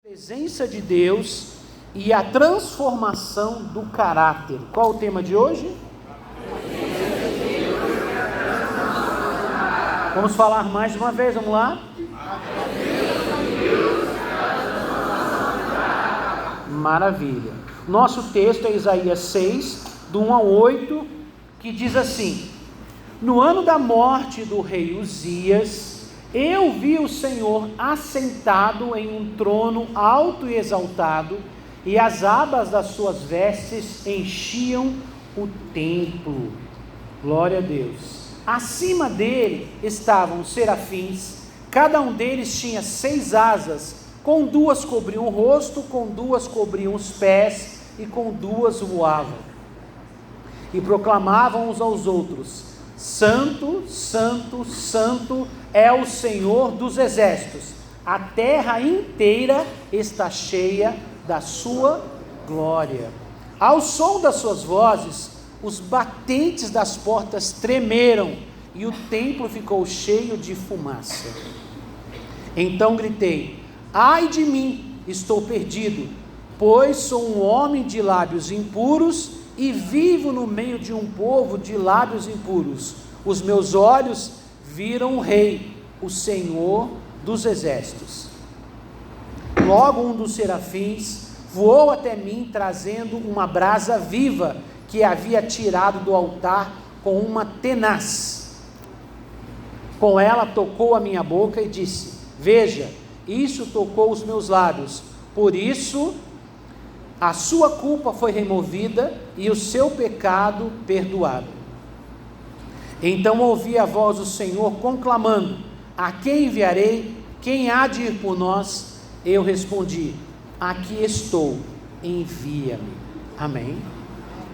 Presença de Deus e a transformação do caráter. Qual o tema de hoje? Vamos falar mais uma vez, vamos lá? Maravilha. Nosso texto é Isaías 6, do 1 ao 8, que diz assim: No ano da morte do rei Uzias, eu vi o Senhor assentado em um trono alto e exaltado, e as abas das suas vestes enchiam o templo. Glória a Deus. Acima dele estavam os serafins, cada um deles tinha 6 asas, com 2 cobriam o rosto, com 2 cobriam os pés, e com 2 voavam. E proclamavam uns aos outros: Santo, Santo, Santo é o Senhor dos exércitos, a terra inteira está cheia da sua glória. Ao som das suas vozes, os batentes das portas tremeram, e o templo ficou cheio de fumaça. Então gritei: ai de mim, estou perdido, pois sou um homem de lábios impuros, e vivo no meio de um povo de lábios impuros. Os meus olhos viram o Rei, o Senhor dos exércitos. Logo um dos serafins voou até mim, trazendo uma brasa viva, que havia tirado do altar com uma tenaz. Com ela tocou a minha boca e disse: veja, isso tocou os meus lábios, por isso a sua culpa foi removida e o seu pecado perdoado. Então ouvi a voz do Senhor conclamando: a quem enviarei? Quem há de ir por nós? Eu respondi: aqui estou, envia-me. Amém.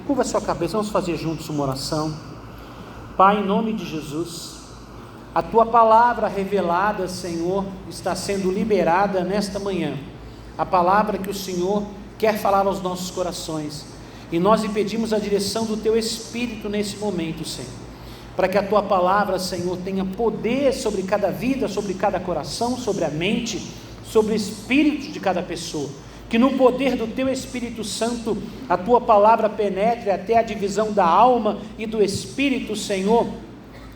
Curva a sua cabeça, vamos fazer juntos uma oração. Pai, em nome de Jesus, a tua palavra revelada, Senhor, está sendo liberada nesta manhã. A palavra que o Senhor quer falar aos nossos corações, e nós lhe pedimos a direção do teu Espírito nesse momento, Senhor, para que a tua palavra, Senhor, tenha poder sobre cada vida, sobre cada coração, sobre a mente, sobre o espírito de cada pessoa, que no poder do teu Espírito Santo, a tua palavra penetre até a divisão da alma e do espírito, Senhor,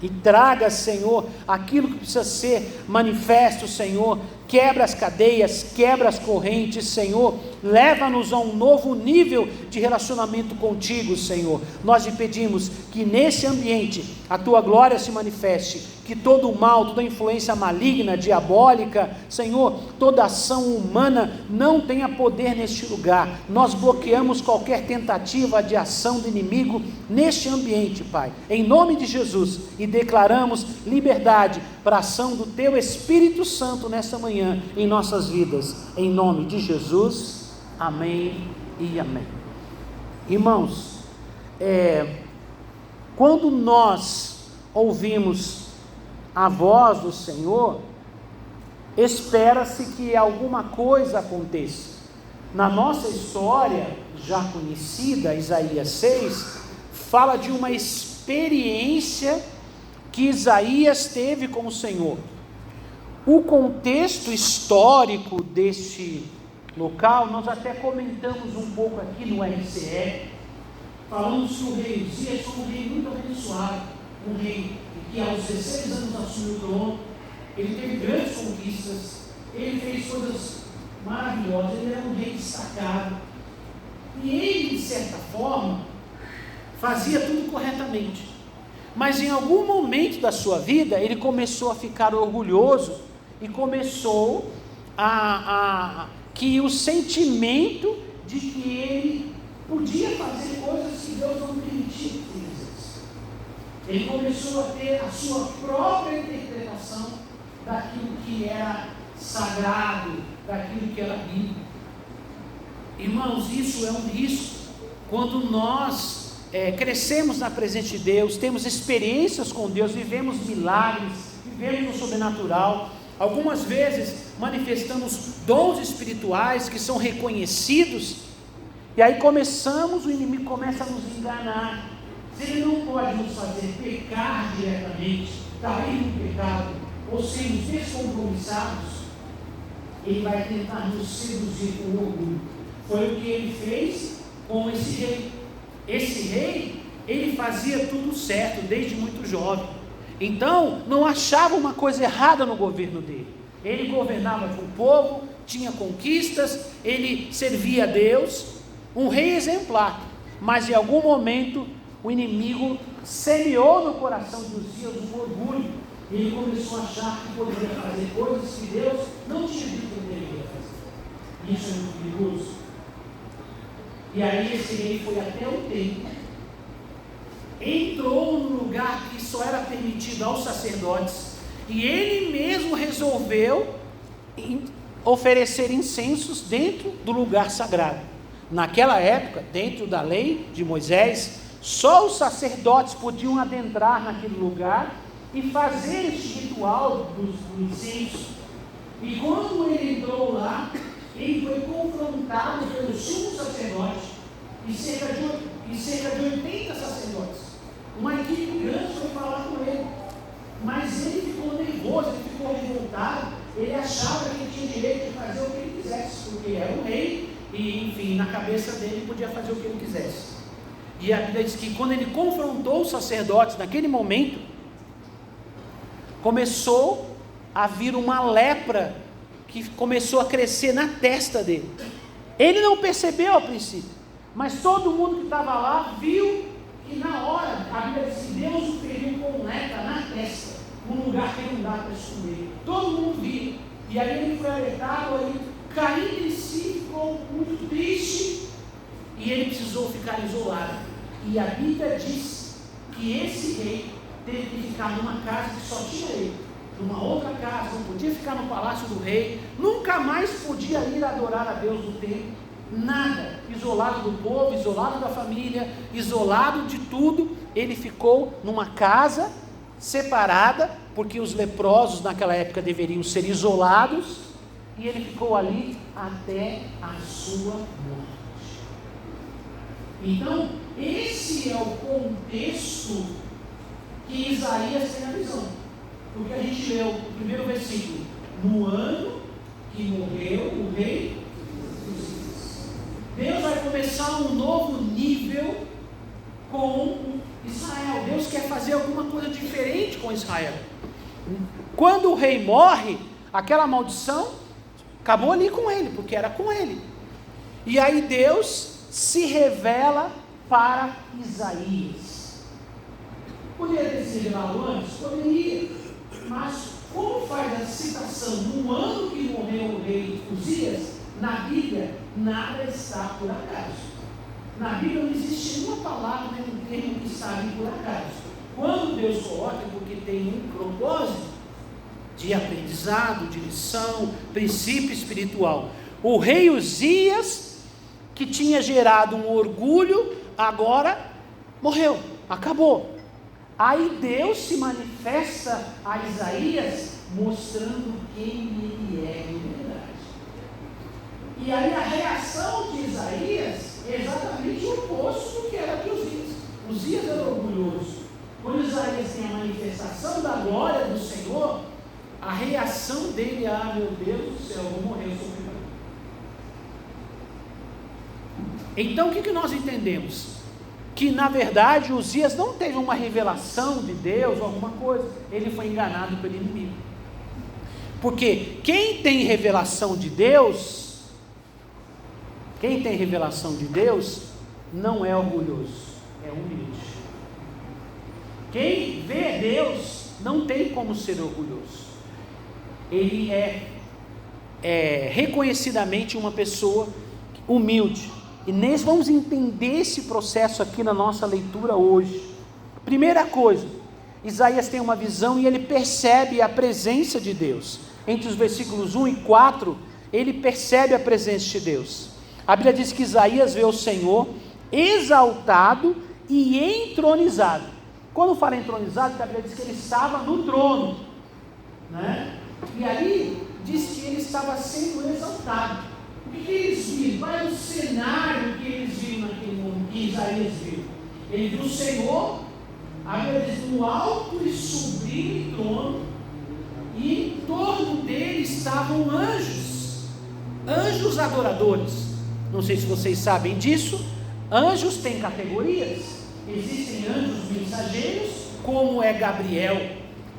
e traga, Senhor, aquilo que precisa ser manifesto, Senhor. Quebra as cadeias, quebra as correntes, Senhor. Leva-nos a um novo nível de relacionamento contigo, Senhor. Nós lhe pedimos que nesse ambiente a tua glória se manifeste, que todo o mal, toda influência maligna, diabólica, Senhor, toda ação humana não tenha poder neste lugar. Nós bloqueamos qualquer tentativa de ação do inimigo neste ambiente, Pai, em nome de Jesus, e declaramos liberdade para a ação do teu Espírito Santo nessa manhã em nossas vidas, em nome de Jesus, amém e amém. Irmãos, quando nós ouvimos a voz do Senhor, espera-se que alguma coisa aconteça. Na nossa história já conhecida, Isaías 6, fala de uma experiência que Isaías teve com o Senhor. O contexto histórico deste local, nós até comentamos um pouco aqui no RCE, falamos que o rei Uzias foi um rei muito abençoado, um rei que aos 16 anos assumiu o trono, ele teve grandes conquistas, ele fez coisas maravilhosas, ele era um rei destacado, e ele, de certa forma, fazia tudo corretamente. Mas em algum momento da sua vida, ele começou a ficar orgulhoso e começou que o sentimento de que ele podia fazer coisas que Deus não permitia que fizesse. Ele começou a ter a sua própria interpretação daquilo que era sagrado, daquilo que era bíblico. Irmãos, isso é um risco. Quando nós crescemos na presença de Deus, temos experiências com Deus, vivemos milagres, vivemos no sobrenatural, algumas vezes manifestamos dons espirituais que são reconhecidos, e aí o inimigo começa a nos enganar. Se ele não pode nos fazer pecar diretamente, cair no pecado, ou sermos descompromissados, ele vai tentar nos seduzir com orgulho. Foi o que ele fez com esse rei. Esse rei, ele fazia tudo certo desde muito jovem. Então, não achava uma coisa errada no governo dele. Ele governava com o povo, tinha conquistas, ele servia a Deus, um rei exemplar. Mas em algum momento, o inimigo semeou no coração de Uzias um orgulho. Ele começou a achar que poderia fazer coisas que Deus não tinha dito que ele deveria fazer. Isso é muito perigoso. E aí esse rei foi até o templo, entrou num lugar que só era permitido aos sacerdotes, e ele mesmo resolveu oferecer incensos dentro do lugar sagrado. Naquela época, dentro da lei de Moisés, só os sacerdotes podiam adentrar naquele lugar e fazer este ritual do incenso. E quando ele entrou lá, ele foi confrontado pelo sumo sacerdote e cerca de 80 sacerdotes. Uma equipe grande foi falar com ele, mas ele ficou nervoso, ele ficou revoltado. Ele achava que ele tinha direito de fazer o que ele quisesse, porque ele era um rei e, enfim, na cabeça dele ele podia fazer o que ele quisesse. E a Bíblia diz que quando ele confrontou os sacerdotes, naquele momento, começou a vir uma lepra que começou a crescer na testa dele. Ele não percebeu a princípio, mas todo mundo que estava lá viu que na hora, a Bíblia diz que Deus o feriu com lepra na testa, num lugar que não dá para esconder. Todo mundo viu, e aí ele foi alertado, aí caindo em si, ficou muito triste, e ele precisou ficar isolado. E a Bíblia diz que esse rei teve que ficar numa casa que só tinha ele, numa outra casa, não podia ficar no palácio do rei, nunca mais podia ir adorar a Deus no templo, nada, isolado do povo, isolado da família, isolado de tudo. Ele ficou numa casa separada, porque os leprosos naquela época deveriam ser isolados, e ele ficou ali até a sua morte. Então, esse é o contexto que Isaías tem a visão, porque a gente leu o primeiro versículo: no ano que morreu o rei Uzias. Deus vai começar um novo nível com Israel. Deus quer fazer alguma coisa diferente com Israel. Quando o rei morre, aquela maldição acabou ali com ele, porque era com ele. E aí Deus se revela para Isaías. Poderia ter se revelado antes? Poderia. Mas como faz a citação no ano que morreu o rei Uzias, na Bíblia nada está por acaso. Na Bíblia não existe nenhuma palavra, nenhum termo que está ali por acaso. Quando Deus coloca, é porque tem um propósito de aprendizado, de lição, princípio espiritual. O rei Uzias, que tinha gerado um orgulho, agora morreu, acabou. Aí Deus se manifesta a Isaías mostrando quem ele é de verdade. E aí a reação de Isaías é exatamente o oposto do que era de Uzias. Uzias era orgulhoso. Quando Isaías tem a manifestação da glória do Senhor, a reação dele é: meu Deus do céu, eu vou morrer, eu sou pecador. Então o que nós entendemos? Que na verdade Uzias não teve uma revelação de Deus ou alguma coisa, ele foi enganado pelo inimigo. Porque quem tem revelação de Deus, não é orgulhoso, é humilde. Quem vê Deus não tem como ser orgulhoso. Ele é reconhecidamente uma pessoa humilde. E nós vamos entender esse processo aqui na nossa leitura hoje. Primeira coisa, Isaías tem uma visão e ele percebe a presença de Deus. Entre os versículos 1 e 4, ele percebe a presença de Deus. A Bíblia diz que Isaías vê o Senhor exaltado e entronizado. Quando fala entronizado, a Bíblia diz que ele estava no trono, né? E aí diz que ele estava sendo exaltado. O que eles viram? Qual era o cenário que eles viram naquele momento, que Isaías viu? Ele viu o Senhor, a Bíblia diz, no alto e sublime trono, e em torno dele estavam anjos. anjos adoradores. Não sei se vocês sabem disso. Anjos têm categorias. Existem anjos mensageiros, como é Gabriel.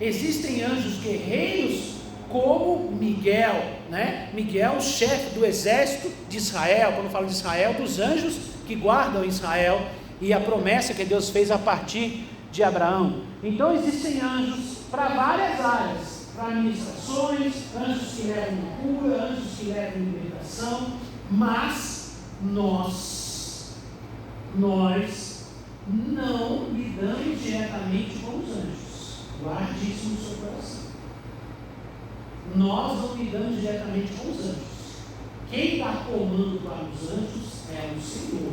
Existem anjos guerreiros, como Miguel, né? Miguel, chefe do exército de Israel. Quando eu falo de Israel, dos anjos que guardam Israel e a promessa que Deus fez a partir de Abraão. Então existem anjos para várias áreas, para administrações, anjos que levam cura, anjos que levam libertação, mas nós não lidamos diretamente com os anjos. Guarde isso no seu coração. Nós não lidamos diretamente com os anjos. Quem dá comando para os anjos é o Senhor.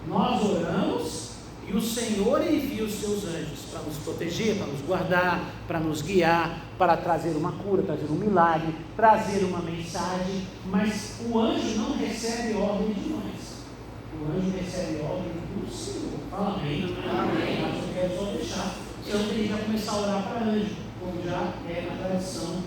Nós oramos e o Senhor envia os seus anjos para nos proteger, para nos guardar, para nos guiar, para trazer uma cura, trazer um milagre, trazer uma mensagem, mas o anjo não recebe ordem de nós. O anjo recebe ordem do Senhor. Fala amém. Amém. Mas eu quero só deixar, senão eu teria que começar a orar para anjo, como já é na tradição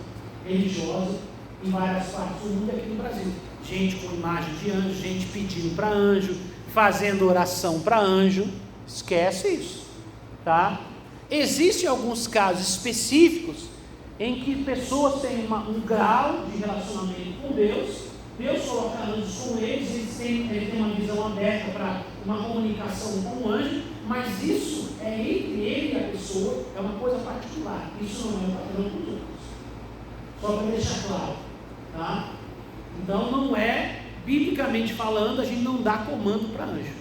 religiosa em várias partes do mundo, aqui no Brasil. Gente com imagem de anjo, gente pedindo para anjo, fazendo oração para anjo. Esquece isso, tá? Existem alguns casos específicos em que pessoas têm um grau de relacionamento com Deus, Deus coloca anjos com eles têm uma visão aberta para uma comunicação com o anjo, mas isso é entre ele e a pessoa, é uma coisa particular, isso não é um padrão para os outros, só para deixar claro, tá? Então não é, biblicamente falando, a gente não dá comando para anjo.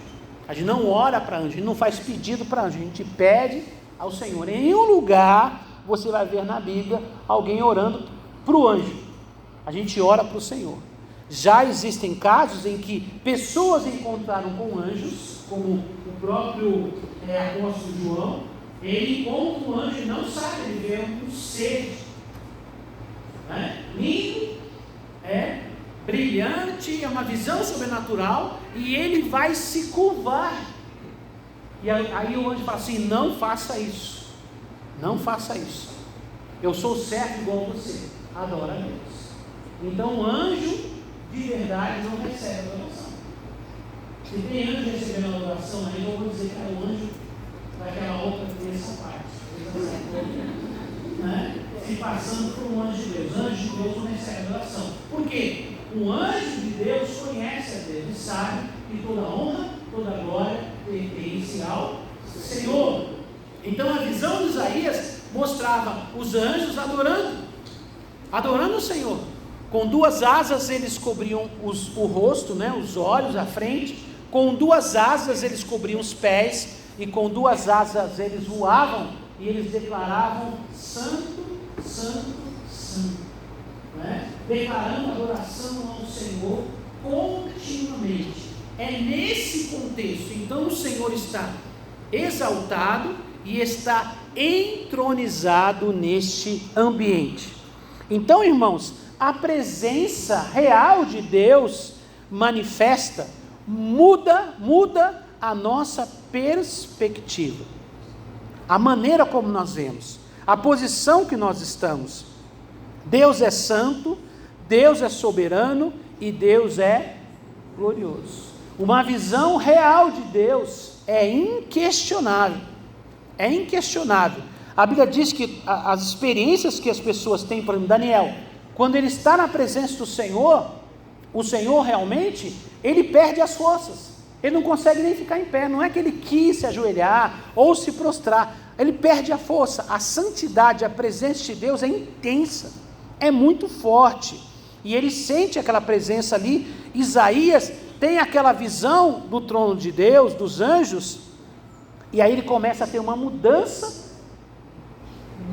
A gente não ora para anjo, a gente não faz pedido para anjo, a gente pede ao Senhor. Em nenhum lugar você vai ver na Bíblia alguém orando para o anjo. A gente ora para o Senhor. Já existem casos em que pessoas encontraram com anjos, como o próprio apóstolo João. Ele encontra um anjo e não sabe, ele vê um ser, né? Lindo, brilhante, é uma visão sobrenatural, e ele vai se curvar, e aí o anjo fala assim: não faça isso, não faça isso, eu sou servo igual a você, adora a Deus. Então o anjo de verdade não recebe adoração. Se tem anjo recebendo adoração aí, eu vou dizer que é o anjo daquela outra terça parte, né? Se passando por um anjo de Deus. Anjo de Deus não recebe adoração. Por quê? O anjo de Deus conhece a Deus e sabe que toda honra, toda glória pertence ao Senhor. Então a visão de Isaías mostrava os anjos adorando o Senhor. Com duas asas eles cobriam o rosto, né, os olhos, a frente. Com duas asas eles cobriam os pés. E com duas asas eles voavam e eles declaravam: Santo, Santo, Santo. Né? Declarando adoração ao Senhor continuamente. É nesse contexto, então, o Senhor está exaltado e está entronizado neste ambiente. Então, irmãos, a presença real de Deus manifesta, muda a nossa perspectiva, a maneira como nós vemos, a posição que nós estamos. Deus é santo, Deus é soberano e Deus é glorioso. Uma visão real de Deus é inquestionável. É inquestionável. A Bíblia diz que as experiências que as pessoas têm, por exemplo, Daniel, quando ele está na presença do Senhor, o Senhor realmente, ele perde as forças. Ele não consegue nem ficar em pé. Não é que ele quis se ajoelhar ou se prostrar. Ele perde a força. A santidade, a presença de Deus é intensa. É muito forte, e ele sente aquela presença ali. Isaías tem aquela visão do trono de Deus, dos anjos, e aí ele começa a ter uma mudança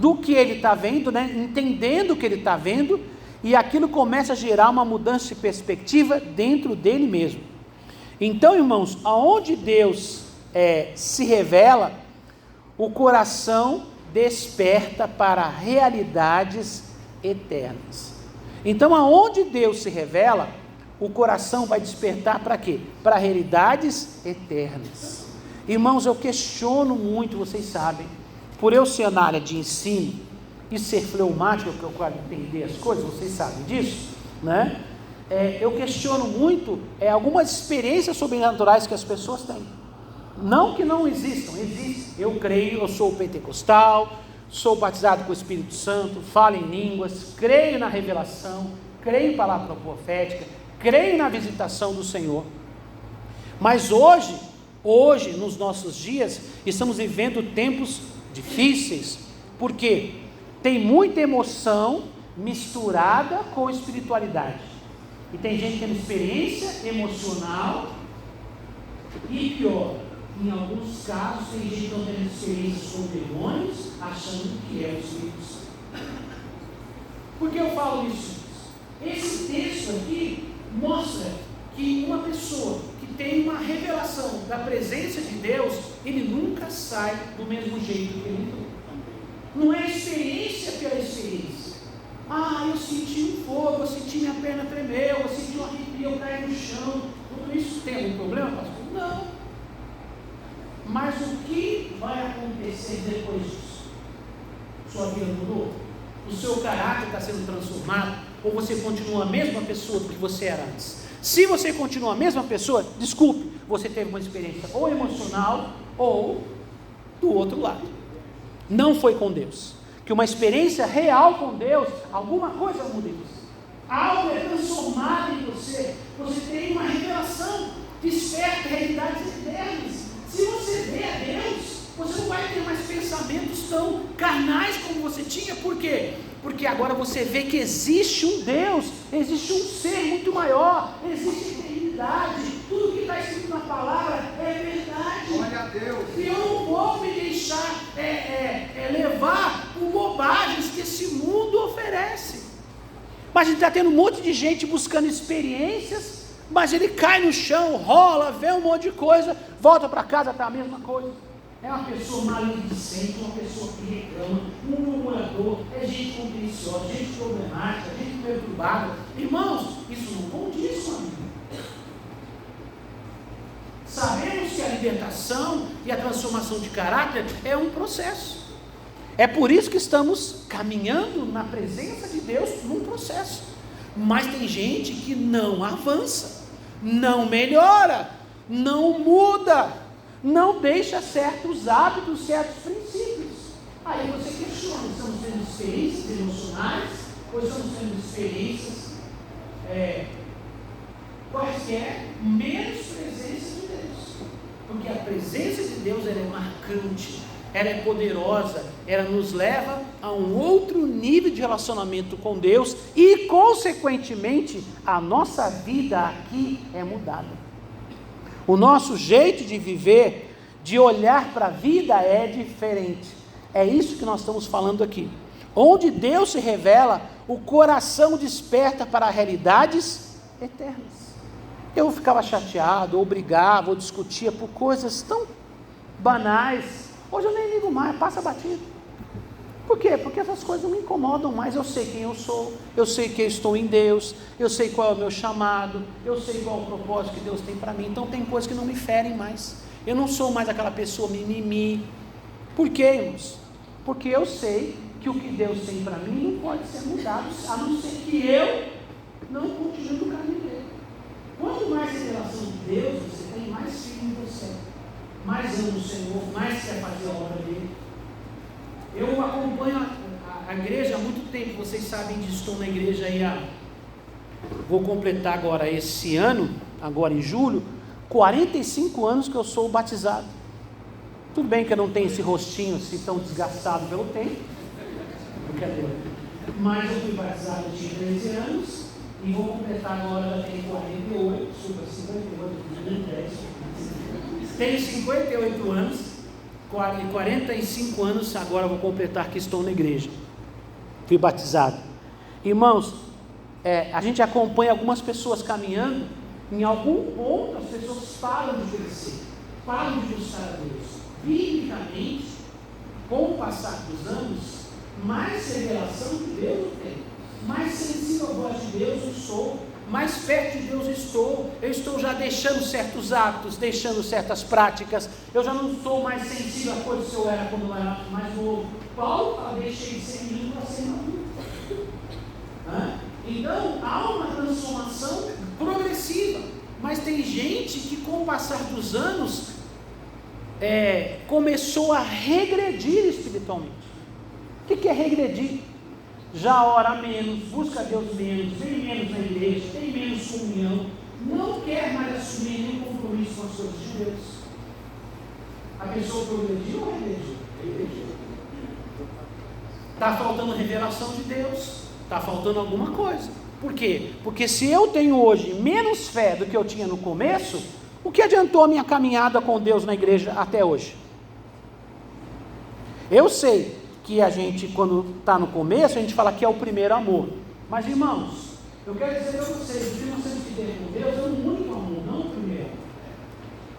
do que ele está vendo, né? Entendendo o que ele está vendo, e aquilo começa a gerar uma mudança de perspectiva dentro dele mesmo. Então, irmãos, aonde Deus se revela, o coração desperta para realidades eternas. Então, aonde Deus se revela, o coração vai despertar para quê? Para realidades eternas. Irmãos, eu questiono muito, vocês sabem, por eu ser na área de ensino e ser fleumático, que eu quero entender as coisas, vocês sabem disso, né? eu questiono muito algumas experiências sobrenaturais que as pessoas têm. Não que não existam, existem. Eu creio, eu sou pentecostal, sou batizado com o Espírito Santo, falo em línguas, creio na revelação, creio em palavra profética, creio na visitação do Senhor. Mas hoje, nos nossos dias, estamos vivendo tempos difíceis. Por quê? Tem muita emoção misturada com espiritualidade. E tem gente tendo experiência emocional e pior, em alguns casos tem gente tendo experiências com demônios, achando que é o Espírito Santo. Por que eu falo isso? Esse texto aqui mostra que uma pessoa que tem uma revelação da presença de Deus, ele nunca sai do mesmo jeito que ele entrou. Não é experiência pela experiência. Eu senti um fogo, eu senti minha perna tremer, eu senti um arrepio, eu caí no chão. Tudo isso tem algum problema, pastor? Não. Mas o que vai acontecer depois disso? Sua vida mudou? O seu caráter está sendo transformado? Ou você continua a mesma pessoa do que você era antes? Se você continua a mesma pessoa, desculpe, você teve uma experiência ou emocional ou do outro lado. Não foi com Deus. Que uma experiência real com Deus, alguma coisa muda em você. Algo é transformado em você. Você tem uma revelação, desperta realidades eternas. Se você vê a Deus, você não vai ter mais pensamentos tão carnais como você tinha. Por quê? Porque agora você vê que existe um Deus, existe um ser muito maior, existe eternidade. Tudo que está escrito na palavra é verdade. Glória a Deus. E eu não vou me deixar levar por bobagens que esse mundo oferece. Mas a gente está tendo um monte de gente buscando experiências, mas ele cai no chão, rola, vê um monte de coisa, volta para casa, está a mesma coisa. É uma pessoa maledicente, uma pessoa que reclama, um murmurador, é gente contenciosa, gente problemática, gente perturbada. Irmãos, isso não condiz com a Bíblia. Sabemos que a libertação e a transformação de caráter é um processo. É por isso que estamos caminhando na presença de Deus num processo. Mas tem gente que não avança, não melhora, não muda, não deixa certos hábitos, certos princípios. Aí você questiona, estamos tendo experiências emocionais ou estamos tendo experiências quaisquer menos presença de Deus? Porque a presença de Deus ela é marcante, ela é poderosa, ela nos leva a um outro nível de relacionamento com Deus e, consequentemente, a nossa vida aqui é mudada. O nosso jeito de viver, de olhar para a vida é diferente. É isso que nós estamos falando aqui. Onde Deus se revela, o coração desperta para realidades eternas. Eu ficava chateado, ou brigava, ou discutia por coisas tão banais. Hoje eu nem ligo mais, passa batido. Por quê? Porque essas coisas não me incomodam mais. Eu sei quem eu sou, eu sei que eu estou em Deus, eu sei qual é o meu chamado, eu sei qual é o propósito que Deus tem para mim. Então tem coisas que não me ferem mais. Eu não sou mais aquela pessoa mimimi. Por quê, irmãos? Porque eu sei que o que Deus tem para mim não pode ser mudado, a não ser que eu não continue no caminho dele. Quanto mais revelação de Deus você tem, mais firme você é. Mais ama o Senhor, mais quer fazer a obra dele. Eu acompanho a igreja há muito tempo, vocês sabem disso, estou na igreja aí vou completar agora esse ano, agora em julho, 45 anos que eu sou batizado. Tudo bem que eu não tenho esse rostinho assim tão desgastado pelo tempo, mas eu fui batizado, eu tinha 13 anos, e vou completar agora, eu tenho 48, super 58, 10. Tenho 58 anos, 45 anos, agora vou completar que estou na igreja. Fui batizado. Irmãos, a gente acompanha algumas pessoas caminhando, em algum ponto as pessoas param de crescer, param de buscar a Deus. Biblicamente, com o passar dos anos, mais revelação de Deus eu tenho, mais sensível à voz de Deus eu sou, mais perto de Deus eu estou já deixando certos hábitos, deixando certas práticas, eu já não estou mais sensível a coisas que eu era quando eu era mais novo. Paulo fala, deixei de ser menino para ser maduro. Então, há uma transformação Mas tem gente que com o passar dos anos começou a regredir espiritualmente. O que é regredir? Já ora menos, busca Deus menos, vem menos na igreja, tem menos comunhão, não quer mais assumir nenhum compromisso com as coisas de Deus. A pessoa progrediu ou regrediu? Regrediu. Está faltando revelação de Deus, está faltando alguma coisa. Por quê? Porque se eu tenho hoje menos fé do que eu tinha no começo, o que adiantou a minha caminhada com Deus na igreja até hoje? Eu sei que a gente, quando está no começo, a gente fala que é o primeiro amor. Mas, irmãos, eu quero dizer para vocês, o que nós temos que ter com Deus é um único amor, não o primeiro.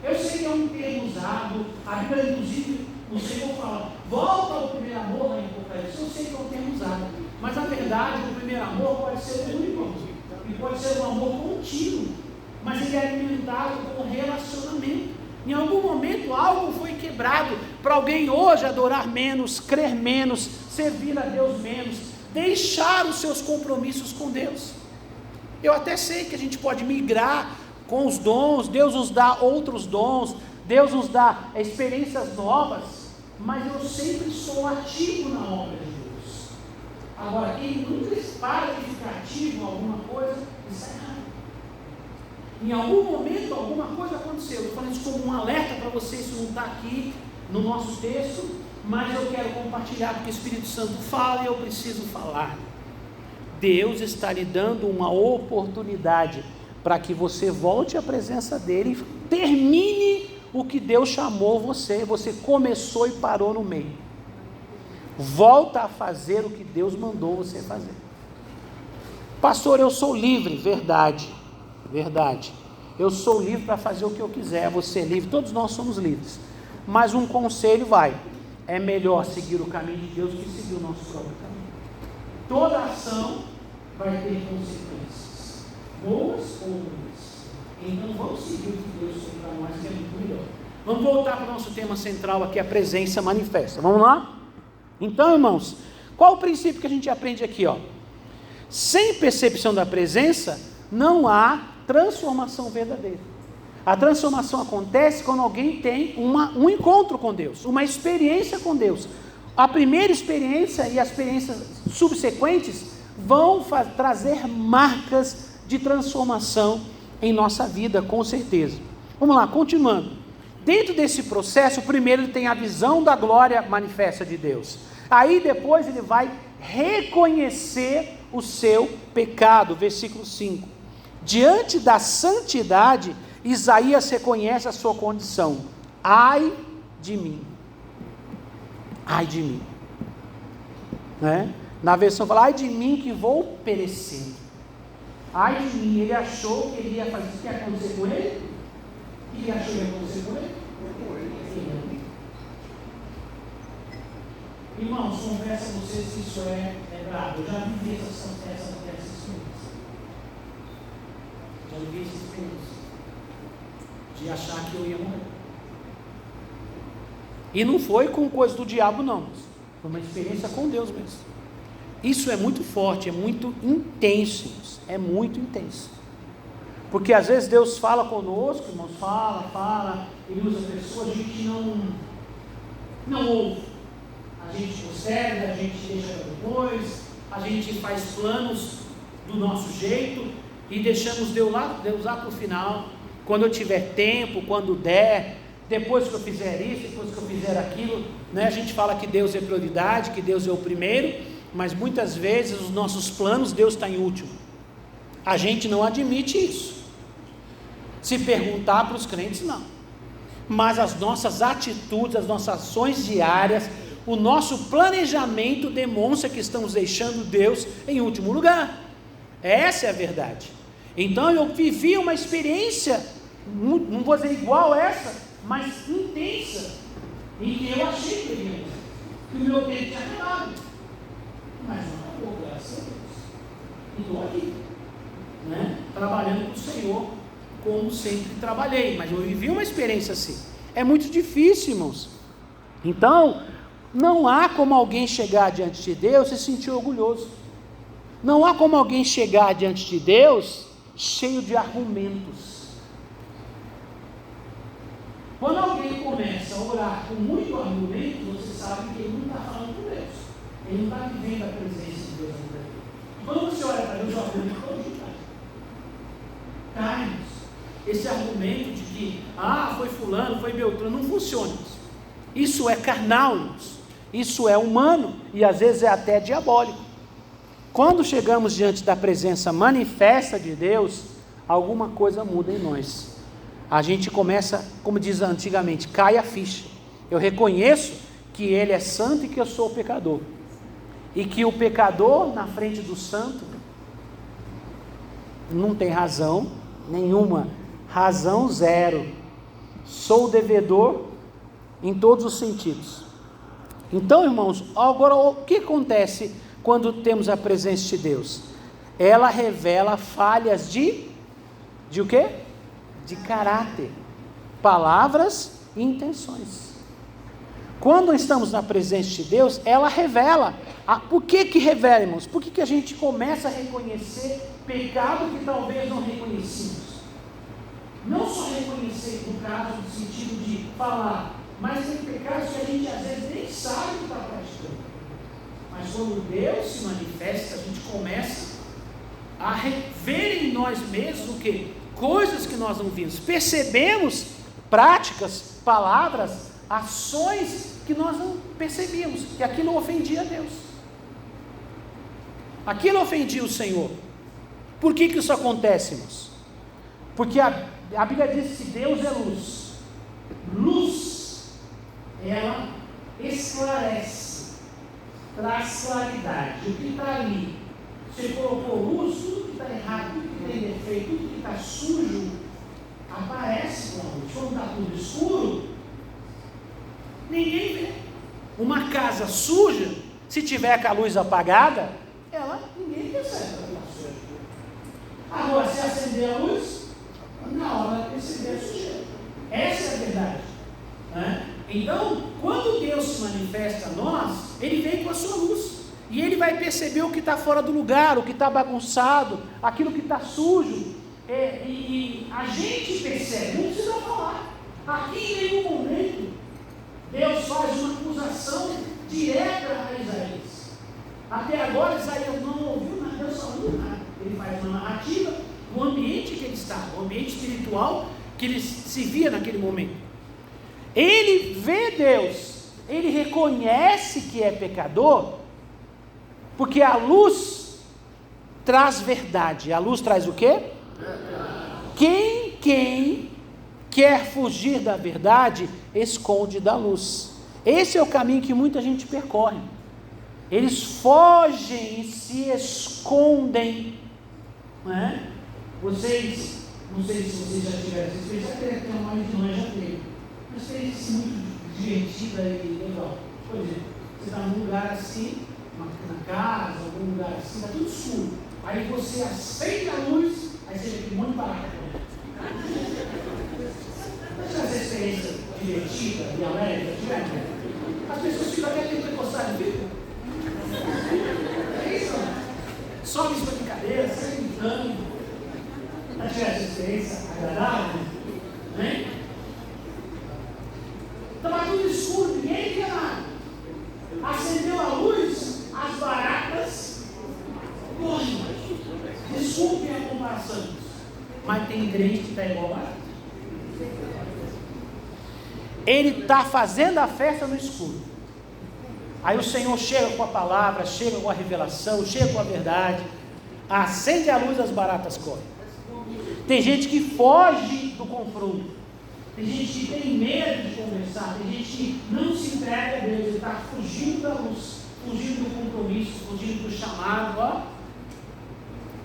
Eu sei que é um termo usado, a Bíblia, inclusive, o Senhor fala, volta ao primeiro amor lá em Apocalipse. Eu sei que é um termo usado, mas na verdade o primeiro amor pode ser o único amor, e pode ser um amor contínuo, mas ele é alimentado com relacionamento. Em algum momento algo foi quebrado, para alguém hoje adorar menos, crer menos, servir a Deus menos, deixar os seus compromissos com Deus. Eu até sei que a gente pode migrar com os dons, Deus nos dá outros dons, Deus nos dá experiências novas, mas eu sempre sou ativo na obra de Deus. Agora, quem nunca para de ficar ativo em alguma coisa, isso é errado. Em algum momento, alguma coisa aconteceu. Eu estou falando isso como um alerta para você, isso não está aqui no nosso texto, mas eu quero compartilhar, porque o Espírito Santo fala e eu preciso falar. Deus está lhe dando uma oportunidade para que você volte à presença dEle e termine o que Deus chamou você. Você começou e parou no meio. Volta a fazer o que Deus mandou você fazer. Pastor, eu sou livre. Verdade. Eu sou livre para fazer o que eu quiser. Você é livre, todos nós somos livres. Mas um conselho é melhor seguir o caminho de Deus que seguir o nosso próprio caminho. Toda ação vai ter consequências, boas ou ruins. Então vamos seguir o que Deus tem para nós, que é muito melhor. Vamos voltar para o nosso tema central aqui, a presença manifesta. Vamos lá? Então, irmãos, qual o princípio que a gente aprende aqui? Sem percepção da presença, não há transformação verdadeira. A transformação acontece quando alguém tem um encontro com Deus, uma experiência com Deus. A primeira experiência e as experiências subsequentes vão trazer marcas de transformação em nossa vida, com certeza. Vamos lá, continuando. Dentro desse processo, primeiro ele tem a visão da glória manifesta de Deus. Aí depois ele vai reconhecer o seu pecado, versículo 5. Diante da santidade, Isaías reconhece a sua condição. Ai de mim. Ai de mim. Na versão fala, ai de mim que vou perecendo. Ai de mim, ele achou que ele ia fazer o que ia acontecer com ele? O que ele achou que ia acontecer com ele? Irmãos, confesso a vocês que isso é bravo. Eu já vivi essa experiência. Já vivi essa experiência de achar que eu ia morrer. E não foi com coisa do diabo, não. Foi uma experiência com Deus mesmo. Isso é muito forte, é muito intenso. É muito intenso. Porque às vezes Deus fala conosco, irmãos, fala, Ele usa pessoas, a gente não ouve. A gente posterga, a gente deixa depois, a gente faz planos do nosso jeito e deixamos Deus lá para o final. Quando eu tiver tempo, quando der, depois que eu fizer isso, depois que eu fizer aquilo, a gente fala que Deus é prioridade, que Deus é o primeiro, mas muitas vezes os nossos planos, Deus está em último. A gente não admite isso. Se perguntar para os crentes, não. Mas as nossas atitudes, as nossas ações diárias, o nosso planejamento demonstra que estamos deixando Deus em último lugar. Essa é a verdade. Então eu vivi uma experiência, não vou dizer igual a essa, mas intensa, em que eu achei que o meu tempo tinha acabado. Mas não acabou, graças a Deus. E estou aqui, trabalhando com o Senhor, como sempre trabalhei. Mas eu vivi uma experiência assim. É muito difícil, irmãos. Então, não há como alguém chegar diante de Deus e se sentir orgulhoso. Não há como alguém chegar diante de Deus cheio de argumentos. Quando alguém começa a orar com muito argumento, você sabe que ele não está falando com Deus. Ele não está vivendo a presença de Deus na vida dele. Quando você olha para Deus, o argumento todo cai. Esse argumento de que, foi fulano, foi Beltrano, não funciona. Isso é carnal, isso é humano e às vezes é até diabólico. Quando chegamos diante da presença manifesta de Deus, alguma coisa muda em nós. A gente começa, como diz antigamente, cai a ficha. Eu reconheço que Ele é santo e que eu sou pecador. E que o pecador na frente do santo não tem razão nenhuma. Razão zero. Sou devedor em todos os sentidos. Então, irmãos, agora o que acontece quando temos a presença de Deus? Ela revela falhas de o quê? De caráter, palavras e intenções. Quando estamos na presença de Deus, ela revela. Por que revela, irmãos? Por que a gente começa a reconhecer pecado que talvez não reconhecíamos? Não só reconhecer, no caso, no sentido de falar, mas tem pecados que a gente às vezes nem sabe que está praticando. Mas quando Deus se manifesta, a gente começa a ver em nós mesmos o quê? Coisas que nós não vimos. Percebemos práticas, palavras, ações que nós não percebíamos, que aquilo ofendia a Deus. Aquilo ofendia o Senhor. Por que isso acontece, irmãos? Porque a Bíblia diz que Deus é luz. Luz, ela esclarece, traz claridade. O que está ali, você colocou luz, tudo que está errado, tudo que tem defeito, tudo que está sujo, aparece com a luz. Quando está tudo escuro, ninguém vê. Uma casa suja, se tiver com a luz apagada, ninguém percebe que ela está suja. Agora, se acender a luz, na hora de perceber a sujeira. Essa é a verdade. Né? Então, quando Deus se manifesta a nós, Ele vem com a sua luz. E Ele vai perceber o que está fora do lugar, o que está bagunçado, aquilo que está sujo. E a gente percebe, não precisa falar. Aqui em nenhum momento, Deus faz uma acusação direta a Isaías. Até agora, Isaías não ouviu nada, Deus falando nada. Ele faz uma narrativa do ambiente que ele está, o ambiente espiritual que ele se via naquele momento. Ele vê Deus, ele reconhece que é pecador, porque a luz traz verdade. A luz traz o quê? Quem quer fugir da verdade, esconde da luz. Esse é o caminho que muita gente percorre. Eles fogem e se escondem. Não é? Vocês, não sei se vocês já tiveram essa experiência, até tem uma de nós já teve. Uma experiência muito divertida e legal. Por exemplo, você está num lugar assim, na casa, algum lugar assim, está tudo escuro. Aí você acende a luz, aí você vê que um monte de barata correndo. Mas essa experiência divertida e alegre, as pessoas ficam até tentando encostar de vida. É isso, sobe em cima de cadeira, sai gritando. Não tiver essa experiência agradável, né? Estava tudo escuro, ninguém via nada. Acendeu a luz, as baratas correm. Desculpem a comparação, mas tem crente que está igual barata. Ele está fazendo a festa no escuro. Aí o Senhor chega com a palavra, chega com a revelação, chega com a verdade, acende a luz, as baratas correm. Tem gente que foge do confronto, tem gente que tem medo de conversar, tem gente que não se entrega a Deus, ele está fugindo da luz, fugindo do compromisso, fugindo do chamado. Ó.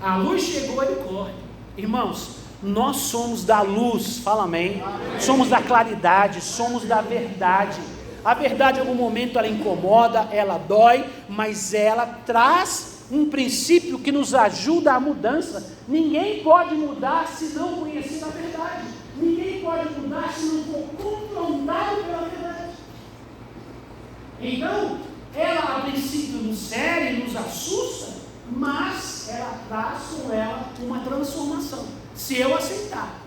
A luz chegou, ele corre. Irmãos, nós somos da luz, fala amém. Somos da claridade, somos da verdade. A verdade em algum momento ela incomoda, ela dói, mas ela traz um princípio que nos ajuda à mudança. Ninguém pode mudar se não conhecer a verdade. Ninguém pode mudar se não for confrontado pela verdade. Então, ela a princípio nos fere, nos assusta, mas ela traz com ela uma transformação. Se eu aceitar.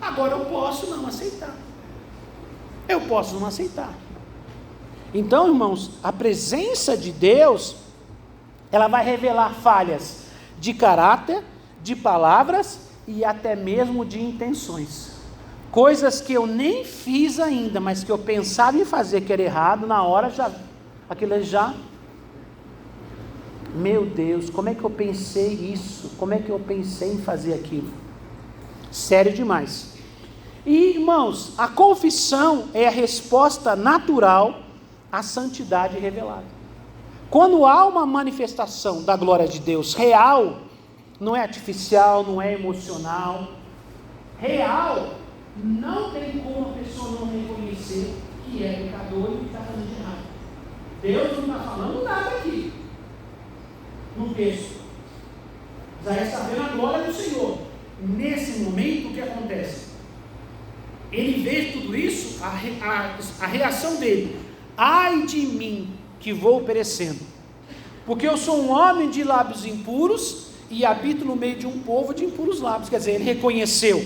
Agora eu posso não aceitar. eu posso não aceitar. Então, irmãos, a presença de Deus, ela vai revelar falhas de caráter, de palavras e até mesmo de intenções. Coisas que eu nem fiz ainda, mas que eu pensava em fazer que era errado, na hora aquilo já... Meu Deus, como é que eu pensei isso? Como é que eu pensei em fazer aquilo? Sério demais. E, irmãos, a confissão é a resposta natural à santidade revelada. Quando há uma manifestação da glória de Deus real, não é artificial, não é emocional, real, não tem como a pessoa não reconhecer que é pecador e que está fazendo de errado. Deus não está falando nada aqui, no texto. Isaías está vendo a glória do Senhor. Nesse momento, o que acontece? Ele vê tudo isso, a reação dele: ai de mim, que vou perecendo, porque eu sou um homem de lábios impuros e habito no meio de um povo de impuros lábios. Quer dizer, ele reconheceu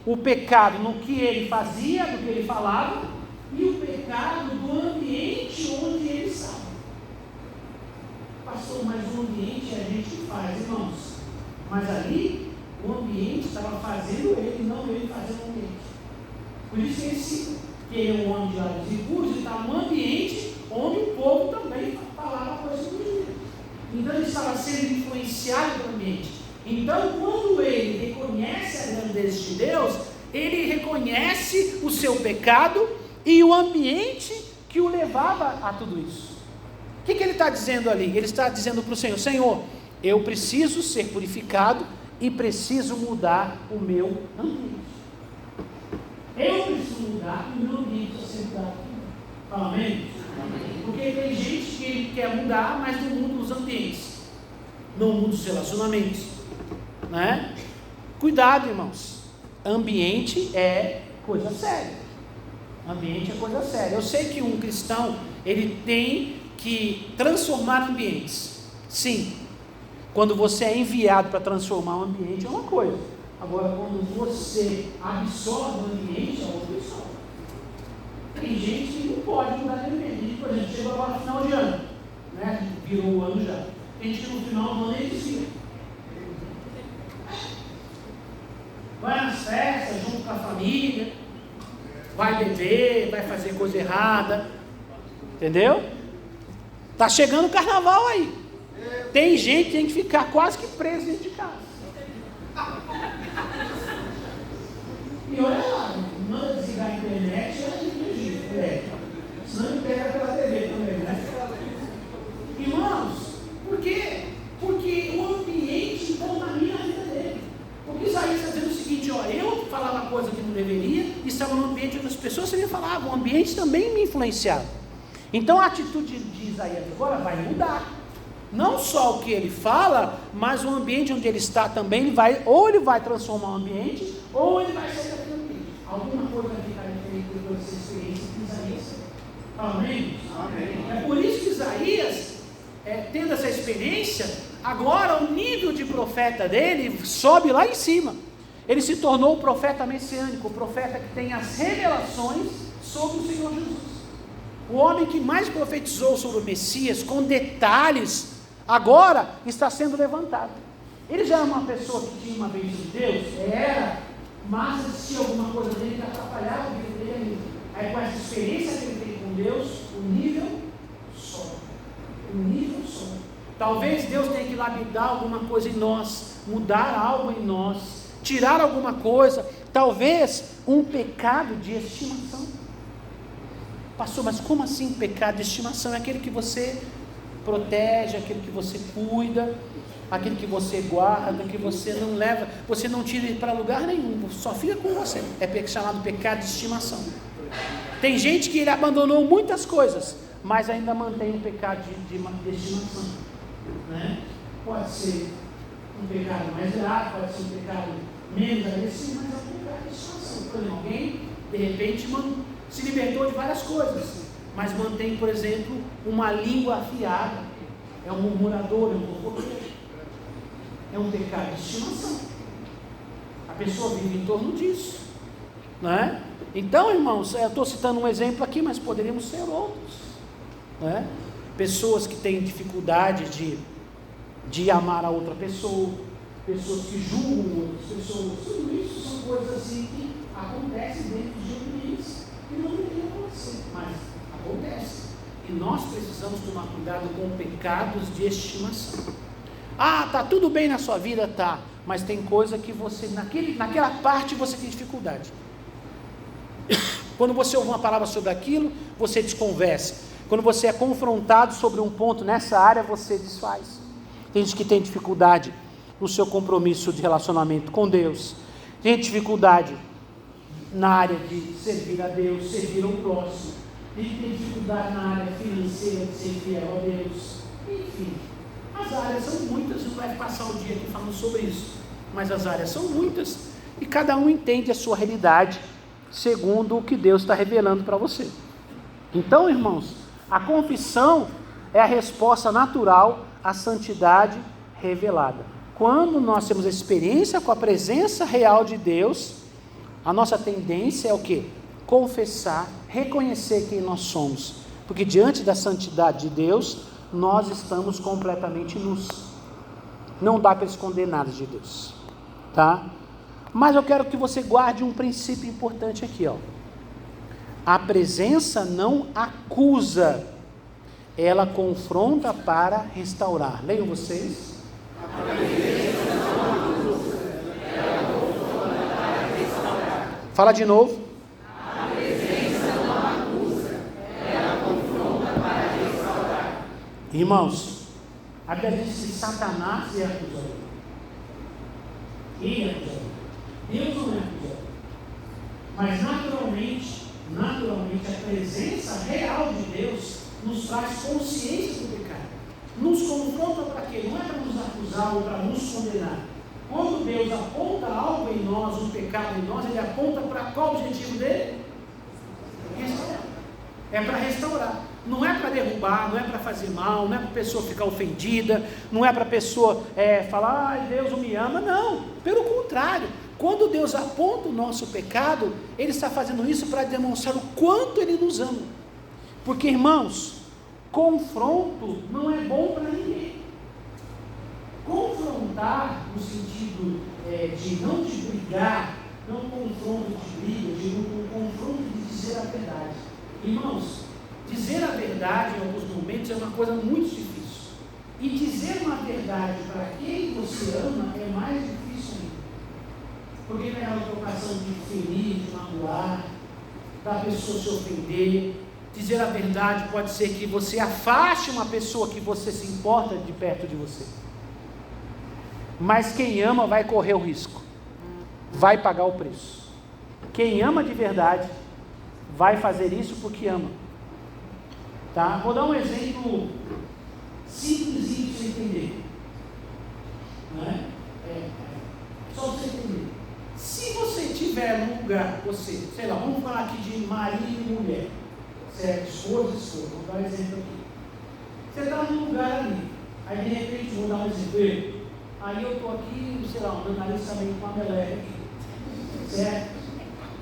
o pecado no que ele fazia, no que ele falava, e o pecado do ambiente onde ele estava. Pastor, mas o ambiente a gente faz, irmãos, mas ali o ambiente estava fazendo ele, não ele fazendo o ambiente. Por isso que ele cita que ele é um homem de lábios impuros e estava num ambiente onde o povo também falava coisas do dia. Então ele estava sendo influenciado pelo ambiente. Então, quando ele reconhece a grandeza de Deus, ele reconhece o seu pecado e o ambiente que o levava a tudo isso. O que ele está dizendo ali? Ele está dizendo para o Senhor: Senhor, eu preciso ser purificado e preciso mudar o meu ambiente. Eu preciso mudar e o meu ambiente precisa ser mudado. Amém? Porque tem gente que quer mudar, mas não muda os ambientes, não muda os relacionamentos, né? Cuidado, irmãos. Ambiente é coisa séria. Ambiente é coisa séria. Eu sei que um cristão, ele tem que transformar ambientes. Sim. Quando você é enviado para transformar um ambiente é uma coisa. Agora, quando você absorve o ambiente, é outra história. Tem gente que não pode mudar de ambiente. Por exemplo, chegou agora no final de ano, né? Virou o ano já. Tem gente que no final do ano ele desvia. Vai nas festas, junto com a família, vai beber, vai fazer coisa errada, entendeu? Tá chegando o carnaval aí. Tem gente que tem que ficar quase que preso dentro de casa. E olha lá, manda desligar a internet e ela tem senão ele pega pela TV também, né? Irmãos, por quê? Porque o ambiente contamina a vida dele. Porque Isaías está dizendo o seguinte: ó, eu falava coisa que não deveria, e estava no ambiente onde as pessoas também falavam, o ambiente também me influenciava. Então a atitude de Isaías agora vai mudar. Não só o que ele fala, mas o ambiente onde ele está também, ele vai transformar o ambiente, ou ele vai sair daquele ambiente. Alguma coisa vai ficar diferente por essa experiência de Isaías. Amém? Amém? É por isso que Isaías, tendo essa experiência, agora o nível de profeta dele sobe lá em cima. Ele se tornou o profeta messiânico, o profeta que tem as revelações sobre o Senhor Jesus. O homem que mais profetizou sobre o Messias, com detalhes, agora está sendo levantado. Ele já era uma pessoa que tinha uma bênção de Deus? Mas existia alguma coisa dele que atrapalhava a vida dele ainda. Aí com essa experiência que ele tem com Deus, o nível sobe. O nível sobe. Talvez Deus tenha que lapidar alguma coisa em nós, mudar algo em nós, tirar alguma coisa, talvez um pecado de estimação. Pastor, mas como assim pecado de estimação? É aquele que você protege, aquele que você cuida, aquele que você guarda, que você não leva, você não tira ele para lugar nenhum, só fica com você. É chamado pecado de estimação. Tem gente que ele abandonou muitas coisas, mas ainda mantém um pecado de estimação, né? Pode ser um pecado mais grave, pode ser um pecado menos agressivo, mas é um pecado de estimação. Por exemplo, alguém de repente se libertou de várias coisas, mas mantém, por exemplo, uma língua afiada, é um murmurador, é um fofoqueiro, é um pecado de estimação. A pessoa vive em torno disso, não é? Então, irmãos, eu estou citando um exemplo aqui, mas poderíamos ser outros, né? Pessoas que têm dificuldade de amar a outra pessoa, pessoas que julgam outras pessoas, tudo isso são coisas assim que acontecem dentro de ambientes que não deveriam acontecer, mas acontece. E nós precisamos tomar cuidado com pecados de estimação. Tá tudo bem na sua vida, tá, mas tem coisa que você, naquela parte você tem dificuldade. Quando você ouve uma palavra sobre aquilo, você desconversa. Quando você é confrontado sobre um ponto nessa área, você desfaz. Tem gente que tem dificuldade no seu compromisso de relacionamento com Deus. Tem dificuldade na área de servir a Deus, servir ao próximo. Tem dificuldade na área financeira de ser fiel a Deus. Enfim, as áreas são muitas, não vai passar o dia aqui falando sobre isso. Mas as áreas são muitas e cada um entende a sua realidade segundo o que Deus está revelando para você. Então, irmãos, a confissão é a resposta natural à santidade revelada. Quando nós temos a experiência com a presença real de Deus, a nossa tendência é o quê? Confessar, reconhecer quem nós somos. Porque diante da santidade de Deus, nós estamos completamente nus. Não dá para esconder nada de Deus. Tá? Mas eu quero que você guarde um princípio importante aqui, ó. A presença não acusa, ela confronta para restaurar. Leiam vocês. A presença não acusa, ela confronta para restaurar. Fala de novo. A presença não acusa, ela confronta para restaurar. Irmãos, a Bíblia diz que Satanás é acusador. Ele é acusador. Deus não é acusador. Mas naturalmente, a presença real de Deus nos traz consciência do pecado. Nos confronta para quê? Não é para nos acusar ou para nos condenar. Quando Deus aponta algo em nós, um pecado em nós, Ele aponta para qual o objetivo dele? Restaurar. É para restaurar. Não é para derrubar, não é para fazer mal, não é para a pessoa ficar ofendida, não é para a pessoa falar, Deus não me ama. Não, pelo contrário. Quando Deus aponta o nosso pecado, Ele está fazendo isso para demonstrar o quanto Ele nos ama. Porque, irmãos, confronto não é bom para ninguém. Confrontar, no sentido de não de brigar, não confronto de briga, de um confronto de dizer a verdade. Irmãos, dizer a verdade em alguns momentos é uma coisa muito difícil. E dizer uma verdade para quem você ama é mais difícil ainda. Porque não é uma provocação de ferir, de magoar, da pessoa se ofender. Dizer a verdade pode ser que você afaste uma pessoa que você se importa de perto de você. Mas quem ama vai correr o risco, vai pagar o preço. Quem ama de verdade vai fazer isso porque ama. Tá? Vou dar um exemplo simplesinho para você entender. Não é? Só para você entender. Se você estiver num lugar, sei lá, vamos falar aqui de marido e mulher, certo? Esposa, vou dar um exemplo aqui. Você está num lugar ali, aí de repente, vou dar um exemplo, aí eu estou aqui, sei lá, meu nariz também com uma meleca aqui, certo?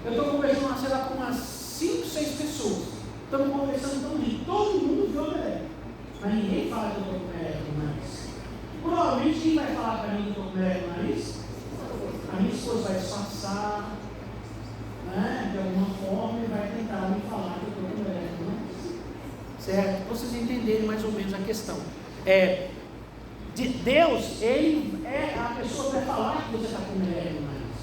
Eu estou conversando, sei lá, com umas 5, 6 pessoas, estamos conversando, estamos rindo, todo mundo viu a meleca, mas ninguém fala que eu estou com meleca no nariz. Provavelmente quem vai falar para mim que eu estou com meleca no nariz? A minha esposa vai disfarçar, né, de alguma forma, e vai tentar me falar que eu estou com meleca no nariz. Certo? Para vocês entenderem mais ou menos a questão. Deus, Ele é a pessoa que vai falar que você está com meleca no nariz.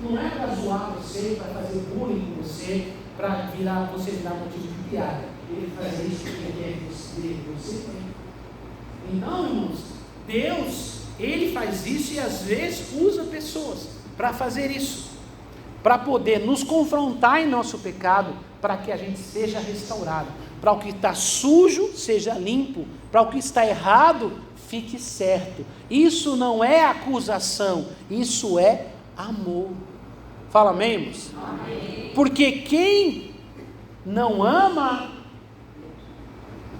Não é para zoar você, para fazer bullying com você, para você virar motivo de piada. Ele faz isso porque Ele quer você também. Então, irmãos, Deus, Ele faz isso e às vezes usa pessoas para fazer isso, para poder nos confrontar em nosso pecado, para que a gente seja restaurado, para o que está sujo seja limpo, para o que está errado fique certo. Isso não é acusação, isso é amor. Fala amém, irmãos? Amém. Porque quem não ama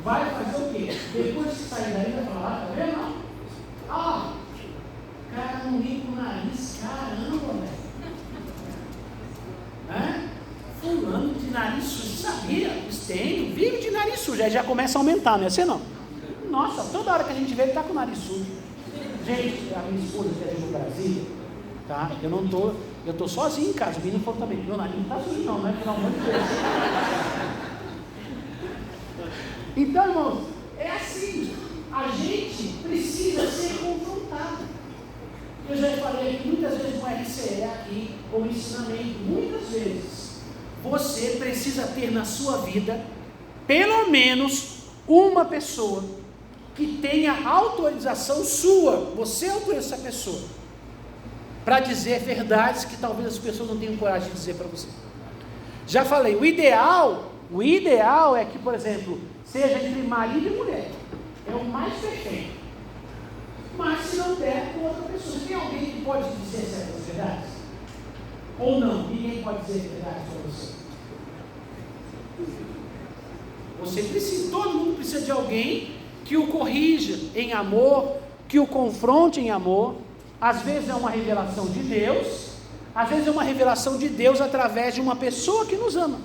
vai fazer o quê? Depois que sair daí vai falar, tá vendo? Cara, não limpa o nariz, caramba, velho. fulano de nariz sujo, sabia? Tem, vive de nariz sujo, aí já começa a aumentar, né? Você não. Nossa, toda hora que a gente vê ele está com o nariz sujo. Gente, a minha esposa que é de Brasília, tá? Eu estou sozinho em casa, o menino falou também, meu nariz não está sujo não, né? Pelo amor de Deus. Então, irmãos, é assim, a gente precisa ser confrontado. Eu já falei aqui muitas vezes no RCE aqui, como ensinamento, muitas vezes, você precisa ter na sua vida, pelo menos, uma pessoa que tenha autorização sua, você autoriza essa pessoa, para dizer verdades que talvez as pessoas não tenham coragem de dizer para você. Já falei, o ideal é que, por exemplo, seja entre marido e mulher, é o mais perfeito. Mas se não der, com outra pessoa. Tem alguém que pode dizer certas verdades? Ou não? Ninguém pode dizer verdades para você. Você precisa, todo mundo precisa de alguém que o corrija em amor, que o confronte em amor. Às vezes é uma revelação de Deus, às vezes é uma revelação de Deus através de uma pessoa que nos ama.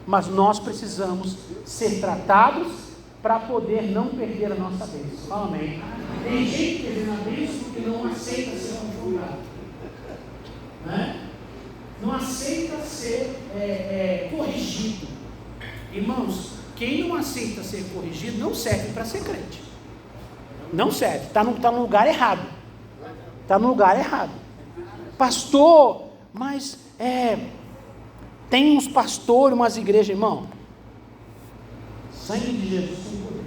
Mas nós precisamos ser tratados para poder não perder a nossa bênção. Fala amém. Tem gente perdendo a bênção porque não aceita ser confrontado, né? Não aceita ser corrigido. Irmãos, quem não aceita ser corrigido não serve para ser crente. Não serve, está no lugar errado. Está no lugar errado. Pastor, mas tem uns pastores, umas igrejas, irmão. Sangue de Jesus tem poder.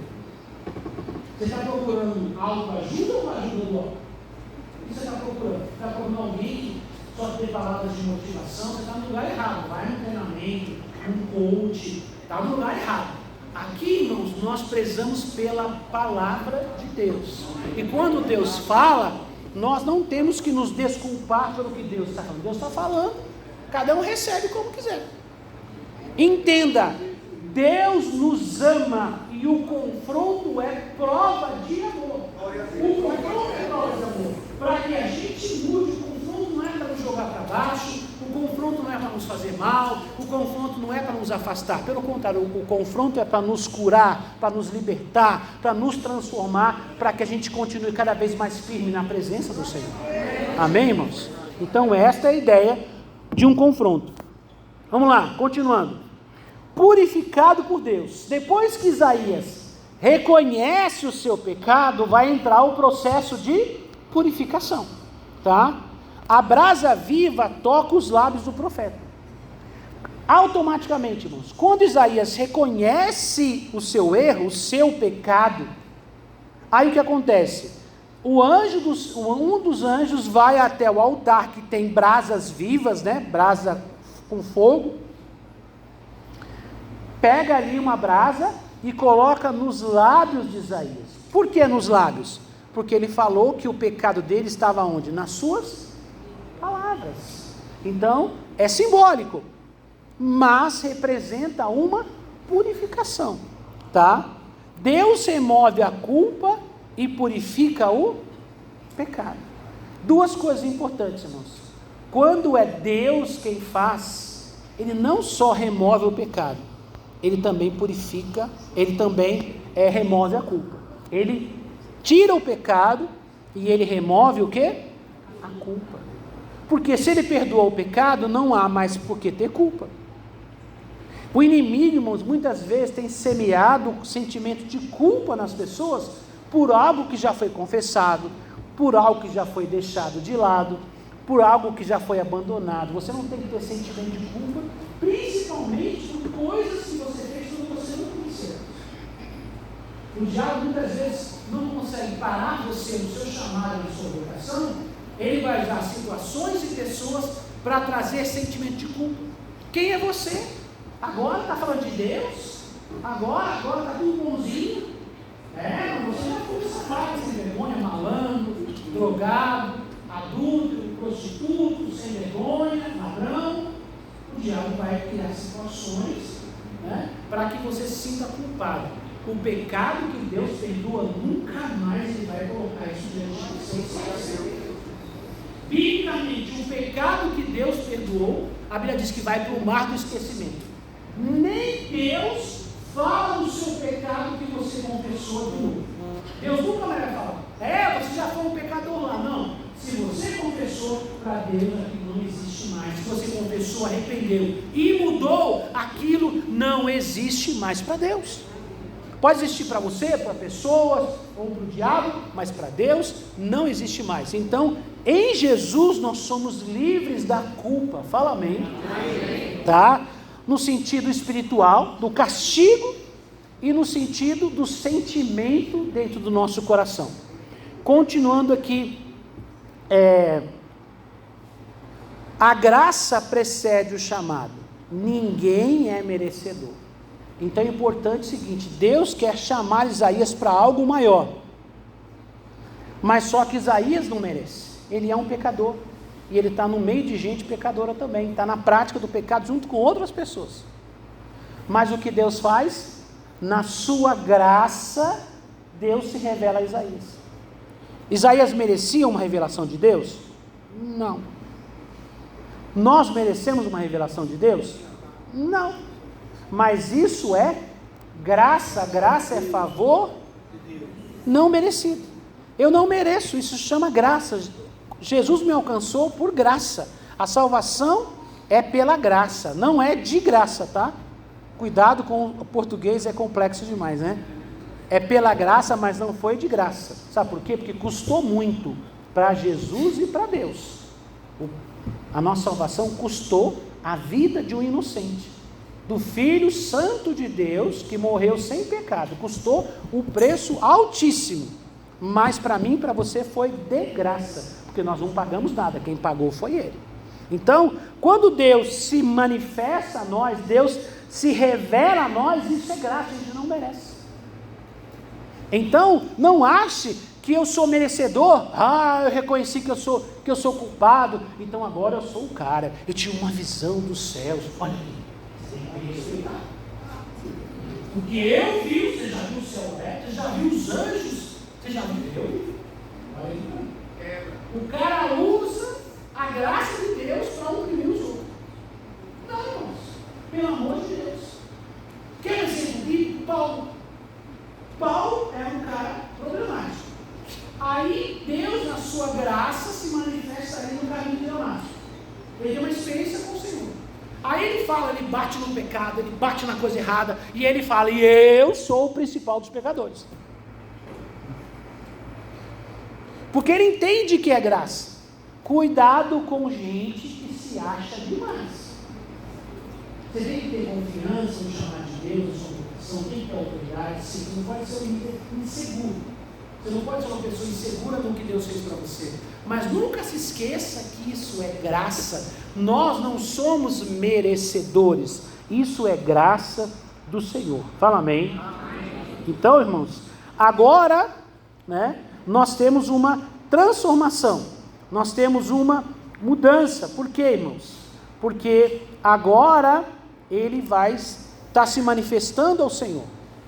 Você está procurando autoajuda ou ajuda do outro? O que você está procurando? Está procurando alguém que só tem palavras de motivação? Você está no lugar errado. Vai no treinamento, um coach, está no lugar errado. Aqui, irmãos, nós prezamos pela palavra de Deus. E quando Deus fala, nós não temos que nos desculpar pelo que Deus está falando. Deus está falando, cada um recebe como quiser. Entenda, Deus nos ama e o confronto é prova de amor. O confronto é prova de amor. Para que a gente mude, o confronto não é para nos jogar para baixo, o confronto não é para nos fazer mal, o confronto não é para nos afastar. Pelo contrário, o confronto é para nos curar, para nos libertar, para nos transformar, para que a gente continue cada vez mais firme na presença do Senhor. Amém, irmãos? Então esta é a ideia de um confronto. Vamos lá, continuando. Purificado por Deus. Depois que Isaías reconhece o seu pecado, vai entrar o processo de purificação, tá? A brasa viva toca os lábios do profeta. Automaticamente, irmãos, quando Isaías reconhece o seu erro, o seu pecado, aí o que acontece? Um dos anjos vai até o altar que tem brasas vivas, né? Brasa com fogo, pega ali uma brasa e coloca nos lábios de Isaías. Por que nos lábios? Porque ele falou que o pecado dele estava onde? Nas suas palavras. Então, é simbólico, mas representa uma purificação, tá? Deus remove a culpa e purifica o pecado. Duas coisas importantes, irmãos. Quando é Deus quem faz, Ele não só remove o pecado, Ele também purifica, Ele também remove a culpa. Ele tira o pecado e Ele remove o quê? A culpa. Porque se Ele perdoa o pecado, não há mais por que ter culpa. O inimigo, irmãos, muitas vezes tem semeado o sentimento de culpa nas pessoas por algo que já foi confessado, por algo que já foi deixado de lado, por algo que já foi abandonado. Você não tem que ter sentimento de culpa, principalmente por coisas que você fez quando você não conheceu. O diabo muitas vezes não consegue parar você no seu chamado, na sua vocação. Ele vai usar situações e pessoas para trazer sentimento de culpa. Quem é você? Agora está falando de Deus? Agora está tudo bonzinho? Você já foi safado, sem vergonha, malandro, drogado, adúltero, prostituto, sem vergonha, ladrão. O diabo vai criar situações, para que você se sinta culpado. O pecado que Deus perdoa, nunca mais Ele vai colocar isso diante de você. Biblicamente, o pecado que Deus perdoou, a Bíblia diz que vai para o mar do esquecimento. nem Deus fala do seu pecado que você confessou de novo. Deus nunca vai falar, você já foi um pecador lá. Não, se você confessou, para Deus aquilo não existe mais. Se você confessou, arrependeu e mudou, aquilo não existe mais para Deus. Pode existir para você, para pessoas, ou para o diabo, mas para Deus não existe mais. Então, em Jesus nós somos livres da culpa. Fala amém. Tá? No sentido espiritual, do castigo, e no sentido do sentimento dentro do nosso coração. Continuando aqui, a graça precede o chamado. Ninguém é merecedor. Então é importante o seguinte: Deus quer chamar Isaías para algo maior, mas só que Isaías não merece. Ele é um pecador, e ele está no meio de gente pecadora também, está na prática do pecado junto com outras pessoas. Mas o que Deus faz? Na sua graça, Deus se revela a Isaías. Isaías merecia uma revelação de Deus? Não. Nós merecemos uma revelação de Deus? Não. Mas isso é graça. Graça é favor não merecido. Eu não mereço, isso chama graça. Jesus me alcançou por graça. A salvação é pela graça, não é de graça, tá? Cuidado com o português, é complexo demais, né? É pela graça, mas não foi de graça. Sabe por quê? Porque custou muito para Jesus e para Deus. A nossa salvação custou a vida de um inocente, do Filho Santo de Deus, que morreu sem pecado. Custou um preço altíssimo, mas para mim e para você foi de graça, porque nós não pagamos nada, quem pagou foi Ele. Então, quando Deus se manifesta a nós, Deus se revela a nós, isso é graça, a gente não merece. Então, não ache que eu sou merecedor. Eu reconheci que eu sou culpado, então agora eu sou o cara, eu tinha uma visão dos céus. Olha aqui, você tem que respeitar. Porque eu vi, você já viu o céu aberto, você já viu os anjos, você já viu eu? Olha aí. O cara usa a graça de Deus para oprimir os outros. Não, irmãos, pelo amor de Deus. Quer exemplo de Paulo? Paulo era um cara problemático. Aí Deus, na sua graça, se manifesta ali no caminho de Damasco. Ele tem uma experiência com o Senhor. Aí ele fala, ele bate no pecado, ele bate na coisa errada, e ele fala, e eu sou o principal dos pecadores. Porque ele entende que é graça. Cuidado com gente que se acha demais. Você tem que ter confiança no chamado de Deus, na sua vocação, tem que ter autoridade, sim. Você não pode ser um inseguro. Você não pode ser uma pessoa insegura no que Deus fez para você. Mas nunca se esqueça que isso é graça. Nós não somos merecedores. Isso é graça do Senhor. Fala amém. Então, irmãos, agora, nós temos uma transformação. Nós temos uma mudança. Por quê, irmãos? Porque agora ele vai estar se manifestando ao Senhor.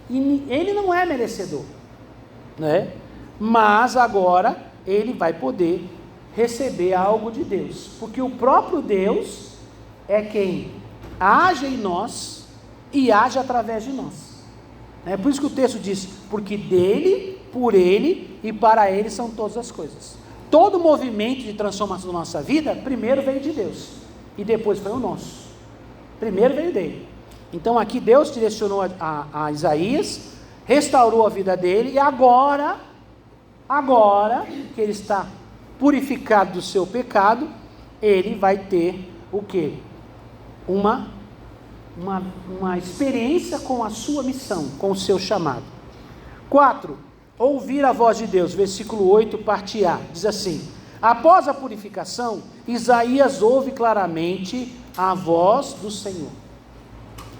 E ele não é merecedor, mas agora ele vai poder receber algo de Deus, porque o próprio Deus é quem age em nós e age através de nós. É por isso que o texto diz, porque dele, por ele e para ele são todas as coisas. Todo movimento de transformação da nossa vida, primeiro veio de Deus, e depois foi o nosso. Primeiro veio dele. Então aqui Deus direcionou a Isaías, restaurou a vida dele, e agora que ele está purificado do seu pecado, ele vai ter o quê? Uma experiência com a sua missão, com o seu chamado. 4. Ouvir a voz de Deus, versículo 8, parte A, diz assim: após a purificação, Isaías ouve claramente a voz do Senhor.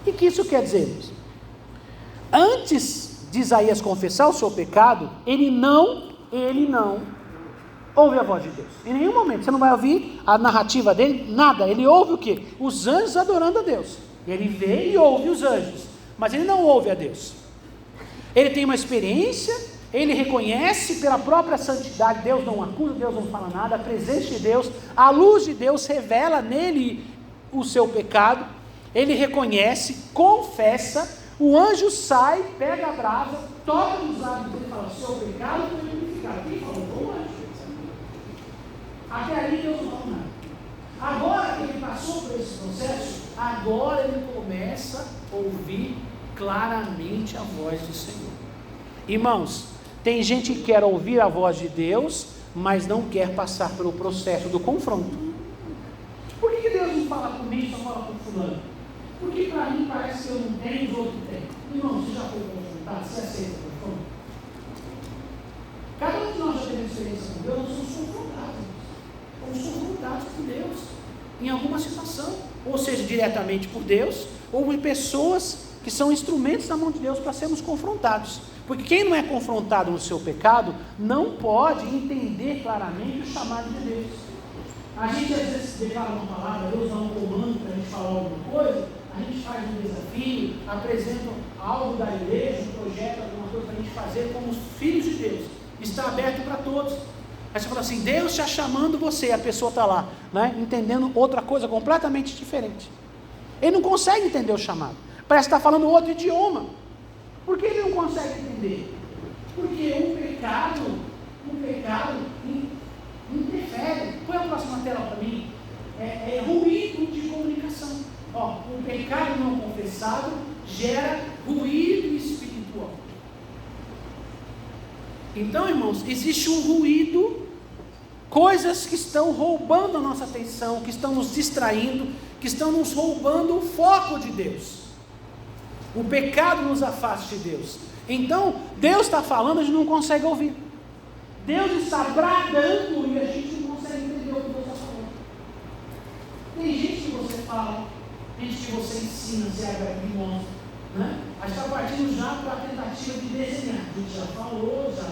O que isso quer dizer? Antes de Isaías confessar o seu pecado, ele não ouve a voz de Deus. Em nenhum momento, você não vai ouvir a narrativa dele, nada. Ele ouve o quê? Os anjos adorando a Deus. Ele vê e ouve os anjos, mas ele não ouve a Deus. Ele tem uma experiência, ele reconhece pela própria santidade, Deus não acusa, Deus não fala nada, a presença de Deus, a luz de Deus revela nele o seu pecado, ele reconhece, confessa, o anjo sai, pega a brasa, toca nos lábios dele e fala: seu pecado foi purificado. Quem falou? Foi o anjo. Até ali Deus não falou nada. Agora que ele passou por esse processo, agora ele começa a ouvir claramente a voz do Senhor. Irmãos, tem gente que quer ouvir a voz de Deus, mas não quer passar pelo processo do confronto. Por que Deus não fala comigo, só fala com fulano? Porque para mim parece que eu não tenho, os outros têm. Irmão, você já foi confrontado? Você aceita o confronto? Cada um de nós já teve experiência com Deus, nós somos confrontados. Somos confrontados por Deus em alguma situação, ou seja, diretamente por Deus, ou por pessoas que são instrumentos na mão de Deus para sermos confrontados. Porque quem não é confrontado no seu pecado, não pode entender claramente o chamado de Deus. A gente às vezes declara uma palavra, Deus dá um comando para a gente falar alguma coisa, a gente faz um desafio, apresenta algo da igreja, um projeto, alguma coisa para a gente fazer como filhos de Deus. Está aberto para todos. Aí você fala assim: Deus está chamando você, a pessoa está lá, né, entendendo outra coisa completamente diferente. Ele não consegue entender o chamado. Parece que está falando outro idioma. Por que ele não consegue entender? Porque o pecado interfere. Põe a próxima tela para mim. É ruído de comunicação. O pecado não confessado gera ruído espiritual. Então, irmãos, existe um ruído, coisas que estão roubando a nossa atenção, que estão nos distraindo, que estão nos roubando o foco de Deus. O pecado nos afasta de Deus. Então, Deus está falando, a gente não consegue ouvir. Deus está bradando e a gente não consegue entender o que Deus está falando. Tem gente que você fala, gente que você ensina, você abre e mostra, né? A gente está partindo já para a tentativa de desenhar. A gente já falou, já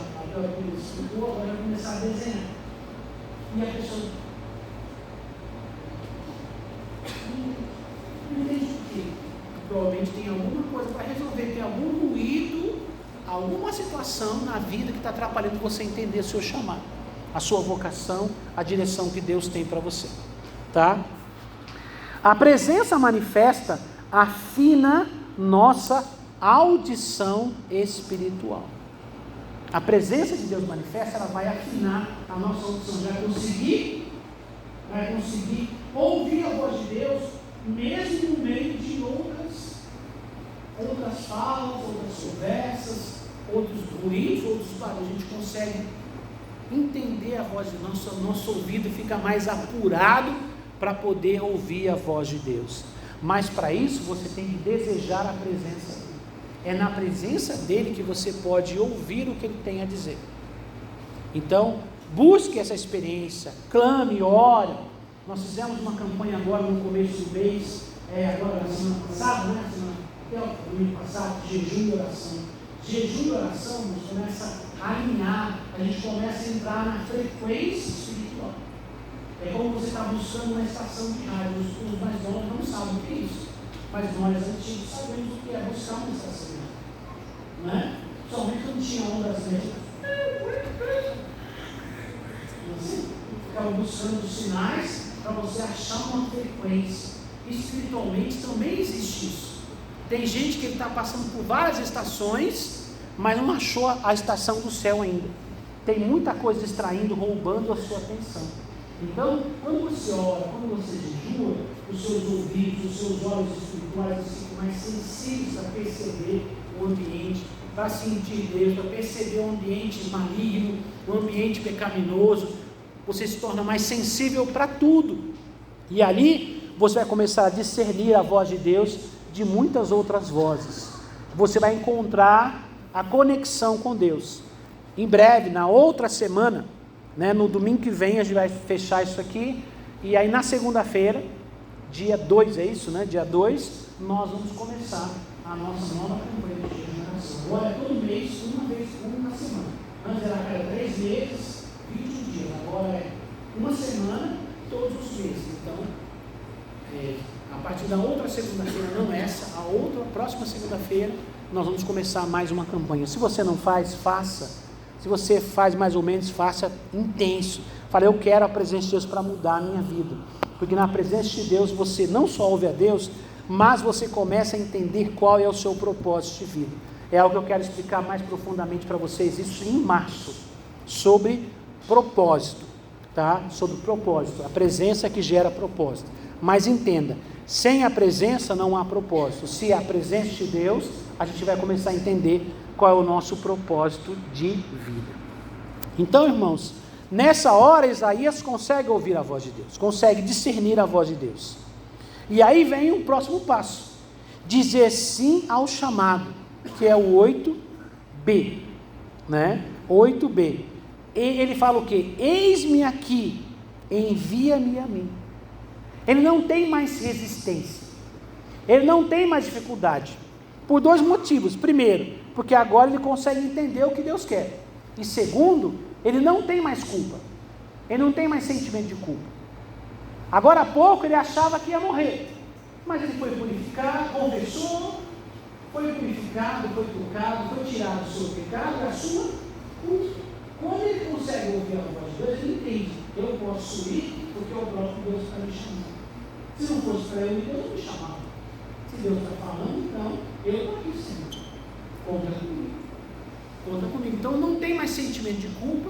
explicou, agora vai começar a desenhar. E a pessoa não entende por quê. Provavelmente tem alguma coisa para resolver, tem algum ruído, alguma situação na vida que está atrapalhando você entender o seu chamado, a sua vocação, a direção que Deus tem para você, tá? A presença manifesta afina nossa audição espiritual. A presença de Deus manifesta, ela vai afinar a nossa audição, vai conseguir ouvir a voz de Deus, mesmo no meio de outras falas, outras conversas, outros ruídos, outros barulhos. A gente consegue entender a voz de Deus, nosso ouvido fica mais apurado para poder ouvir a voz de Deus. Mas para isso você tem que desejar a presença dele. É na presença dele que você pode ouvir o que ele tem a dizer. Então, busque essa experiência, clame, ore. Nós fizemos uma campanha agora no começo do mês, agora na semana passada, domingo passado, jejum e oração. Jejum e oração nos começa a alinhar, a gente começa a entrar na frequência espiritual. É como você está buscando uma estação de rádio. Os mais novos não sabem o que é isso, mas nós antigos sabemos o que é buscar uma estação de rádio, não é? Somente quando tinha ondas médias, ficava buscando os sinais para você achar uma frequência. Espiritualmente também existe isso. Tem gente que está passando por várias estações, mas não achou a estação do céu ainda. Tem muita coisa distraindo, roubando a sua atenção. Então, quando você ora, quando você jejua, os seus ouvidos, os seus olhos espirituais ficam mais sensíveis a perceber o ambiente, para sentir Deus, para perceber o ambiente maligno, o ambiente pecaminoso. Você se torna mais sensível para tudo. E ali você vai começar a discernir a voz de Deus de muitas outras vozes. Você vai encontrar a conexão com Deus. Em breve, na outra semana, no domingo que vem, a gente vai fechar isso aqui. E aí na segunda-feira, dia 2, é isso, né? Dia 2, nós vamos começar a nossa nova campanha de regeneração. Agora é todo mês, uma semana. Antes era cada 3 meses, 21 dias. Agora é uma semana, todos os meses. Então, a partir da outra segunda-feira, não essa, a próxima segunda-feira, nós vamos começar mais uma campanha. Se você não faz, faça. Se você faz mais ou menos, faça intenso. Fala, eu quero a presença de Deus para mudar a minha vida. Porque na presença de Deus, você não só ouve a Deus, mas você começa a entender qual é o seu propósito de vida. É algo que eu quero explicar mais profundamente para vocês, isso em março, sobre propósito, tá? Sobre propósito, a presença que gera propósito. Mas entenda, sem a presença não há propósito. Se há a presença de Deus, a gente vai começar a entender qual é o nosso propósito de vida. Então, irmãos, nessa hora Isaías consegue ouvir a voz de Deus, consegue discernir a voz de Deus. E aí vem o próximo passo, dizer sim ao chamado, que é o 8b, né? 8b. E ele fala o quê? Eis-me aqui, envia-me a mim. Ele não tem mais resistência, ele não tem mais dificuldade, por dois motivos. Primeiro, porque agora ele consegue entender o que Deus quer. E segundo, ele não tem mais culpa, ele não tem mais sentimento de culpa. Agora há pouco ele achava que ia morrer, mas ele foi purificado, confessou, foi purificado, foi tocado, foi tirado o seu pecado e a sua culpa. Quando ele consegue ouvir a voz de Deus, ele entende, eu posso ir porque o próprio Deus está me chamando. Se não fosse para ele, Deus não me chamava. Se Deus está falando, então, eu estou aqui sempre. Conta comigo. Conta comigo. Então não tem mais sentimento de culpa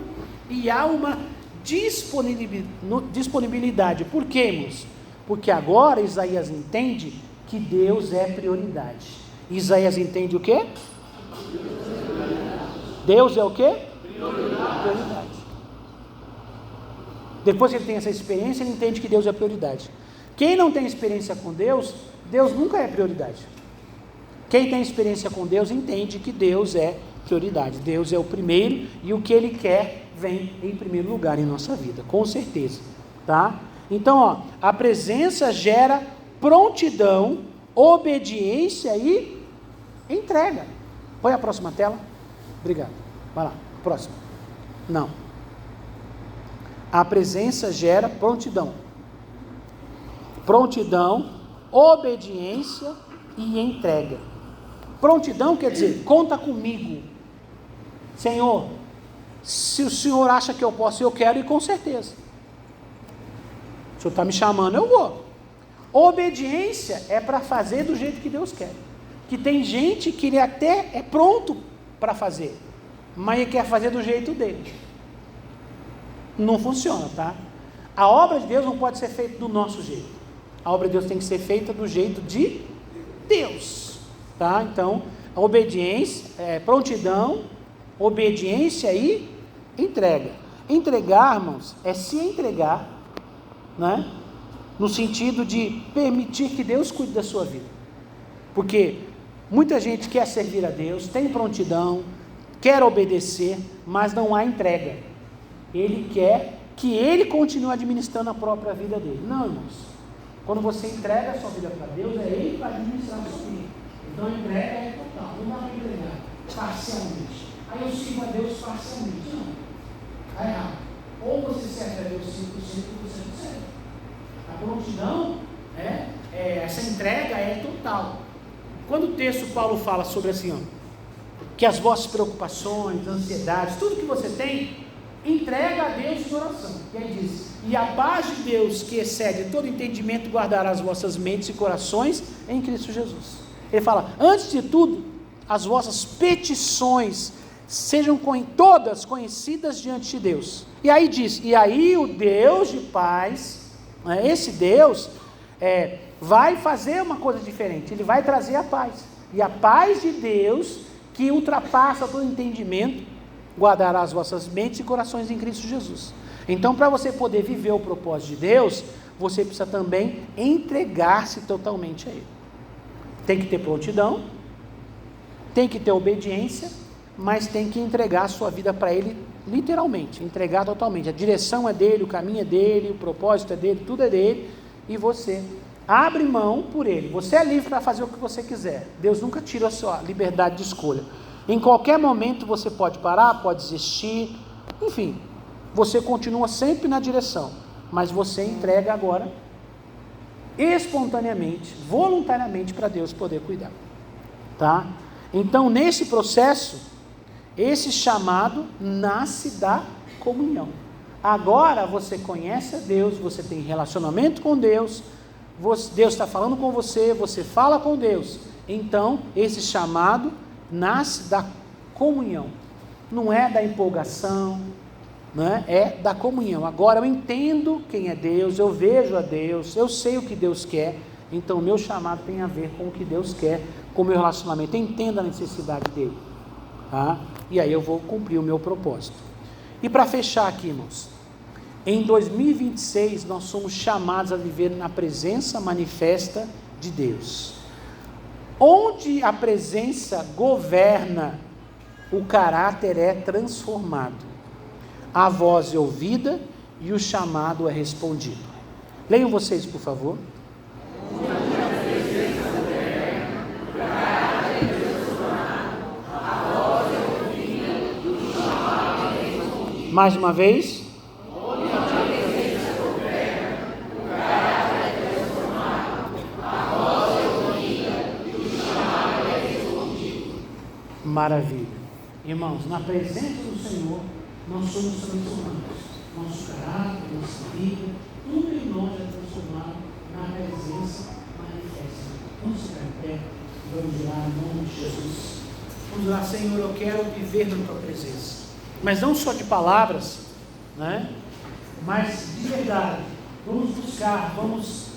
e há uma disponibilidade. Por quê, irmãos? Porque agora Isaías entende que Deus é prioridade. Isaías entende o quê? Deus é o quê? Prioridade. Depois que ele tem essa experiência, ele entende que Deus é prioridade. Quem não tem experiência com Deus, Deus nunca é prioridade. Quem tem experiência com Deus entende que Deus é prioridade. Deus é o primeiro e o que Ele quer vem em primeiro lugar em nossa vida, com certeza, tá? Então, ó, a presença gera prontidão, obediência e entrega. Põe a próxima tela. Obrigado. Vai lá, próximo. Não. A presença gera prontidão. Prontidão, obediência e entrega. Prontidão quer dizer, conta comigo. Senhor, se o Senhor acha que eu posso, eu quero, e com certeza. O Senhor está me chamando, eu vou. Obediência é para fazer do jeito que Deus quer. Que tem gente que ele até é pronto para fazer, mas ele quer fazer do jeito dele. Não funciona, tá? A obra de Deus não pode ser feita do nosso jeito. A obra de Deus tem que ser feita do jeito de Deus, tá? Então, a obediência, prontidão, obediência e entrega. Entregar, irmãos, é se entregar, né? No sentido de permitir que Deus cuide da sua vida. Porque muita gente quer servir a Deus, tem prontidão, quer obedecer, mas não há entrega. Ele quer que ele continue administrando a própria vida dele. Não, irmãos. Quando você entrega a sua vida para Deus, é Ele que vai administrar a sua vida. Então a entrega é total. Não dá para entregar parcialmente. Aí eu sirvo a Deus parcialmente. Não. Está errado. Ou você serve a Deus 5% ou você não serve. A prontidão, essa entrega é total. Quando o texto Paulo fala sobre assim, ó, que as vossas preocupações, ansiedades, tudo que você tem, entrega a Deus em oração. E aí diz, e a paz de Deus, que excede todo entendimento, guardará as vossas mentes e corações em Cristo Jesus. Ele fala, antes de tudo, as vossas petições sejam todas conhecidas diante de Deus. E aí diz, e aí o Deus de paz, esse Deus, vai fazer uma coisa diferente, Ele vai trazer a paz. E a paz de Deus, que ultrapassa todo entendimento, guardará as vossas mentes e corações em Cristo Jesus. Então, para você poder viver o propósito de Deus, você precisa também entregar-se totalmente a Ele. Tem que ter prontidão, tem que ter obediência, mas tem que entregar a sua vida para Ele literalmente, entregar totalmente. A direção é dele, o caminho é dele, o propósito é dele, tudo é dele, e você abre mão por Ele. Você é livre para fazer o que você quiser. Deus nunca tira a sua liberdade de escolha. Em qualquer momento você pode parar, pode desistir, enfim, você continua sempre na direção, mas você entrega agora espontaneamente, voluntariamente para Deus poder cuidar, tá? Então, nesse processo, esse chamado nasce da comunhão. Agora você conhece a Deus, você tem relacionamento com Deus, Deus está falando com você, você fala com Deus. Então, esse chamado nasce da comunhão. Não é da empolgação, né? É da comunhão. Agora eu entendo quem é Deus, eu vejo a Deus, eu sei o que Deus quer. Então, o meu chamado tem a ver com o que Deus quer, com o meu relacionamento. Eu entendo a necessidade dele. Tá? E aí eu vou cumprir o meu propósito. E para fechar aqui, irmãos, em 2026 nós somos chamados a viver na presença manifesta de Deus. Onde a presença governa, o caráter é transformado. A voz é ouvida e o chamado é respondido. Leiam vocês, por favor. Mais uma vez. Maravilha. Irmãos, na presença do Senhor, nós somos transformados. Nosso caráter, nossa vida, tudo em nós é transformado na presença manifesta. Vamos ficar em pé, vamos orar em nome de Jesus. Vamos orar, Senhor, eu quero viver na Tua presença. Mas não só de palavras, né? Mas de verdade. Vamos buscar,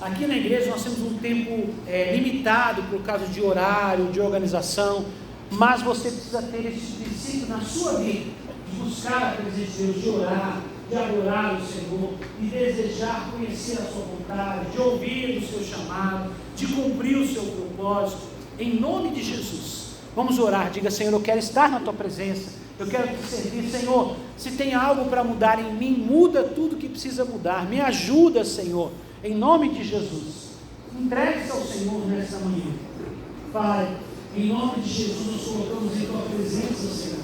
aqui na igreja nós temos um tempo limitado por causa de horário, de organização, mas você precisa ter esse princípio na sua vida, de buscar a presença de Deus, de orar, de adorar o Senhor, de desejar conhecer a sua vontade, de ouvir o seu chamado, de cumprir o seu propósito, em nome de Jesus. Vamos orar, diga, Senhor, eu quero estar na Tua presença, eu quero Te servir, Senhor, se tem algo para mudar em mim, muda tudo que precisa mudar, me ajuda, Senhor, em nome de Jesus. Entregue-se ao Senhor nessa manhã. Pai, em nome de Jesus, nós colocamos em Tua presença, Senhor.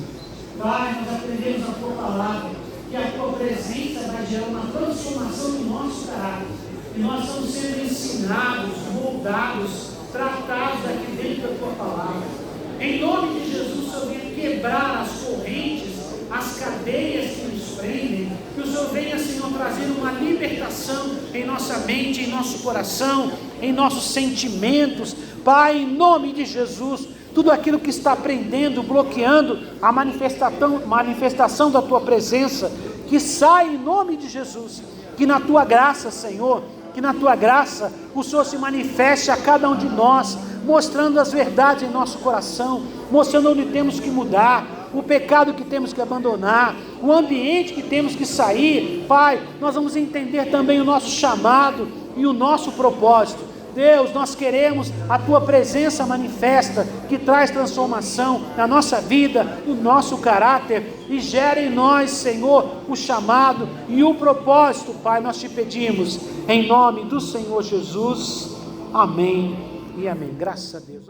Pai, nós aprendemos a Tua palavra, que a Tua presença vai gerar uma transformação no nosso caráter. E nós estamos sendo ensinados, moldados, tratados aqui dentro da Tua palavra. Em nome de Jesus, Senhor, venha quebrar as correntes, as cadeias que nos prendem. Que o Senhor venha, Senhor, trazendo uma libertação em nossa mente, em nosso coração, em nossos sentimentos. Pai, em nome de Jesus, tudo aquilo que está prendendo, bloqueando a manifestação da Tua presença, que sai em nome de Jesus. Que na Tua graça, Senhor, que na Tua graça o Senhor se manifeste a cada um de nós, mostrando as verdades em nosso coração, mostrando onde temos que mudar, o pecado que temos que abandonar, o ambiente que temos que sair. Pai, nós vamos entender também o nosso chamado e o nosso propósito. Deus, nós queremos a Tua presença manifesta, que traz transformação na nossa vida, no nosso caráter, e gera em nós, Senhor, o chamado e o propósito. Pai, nós Te pedimos, em nome do Senhor Jesus, amém e amém. Graças a Deus.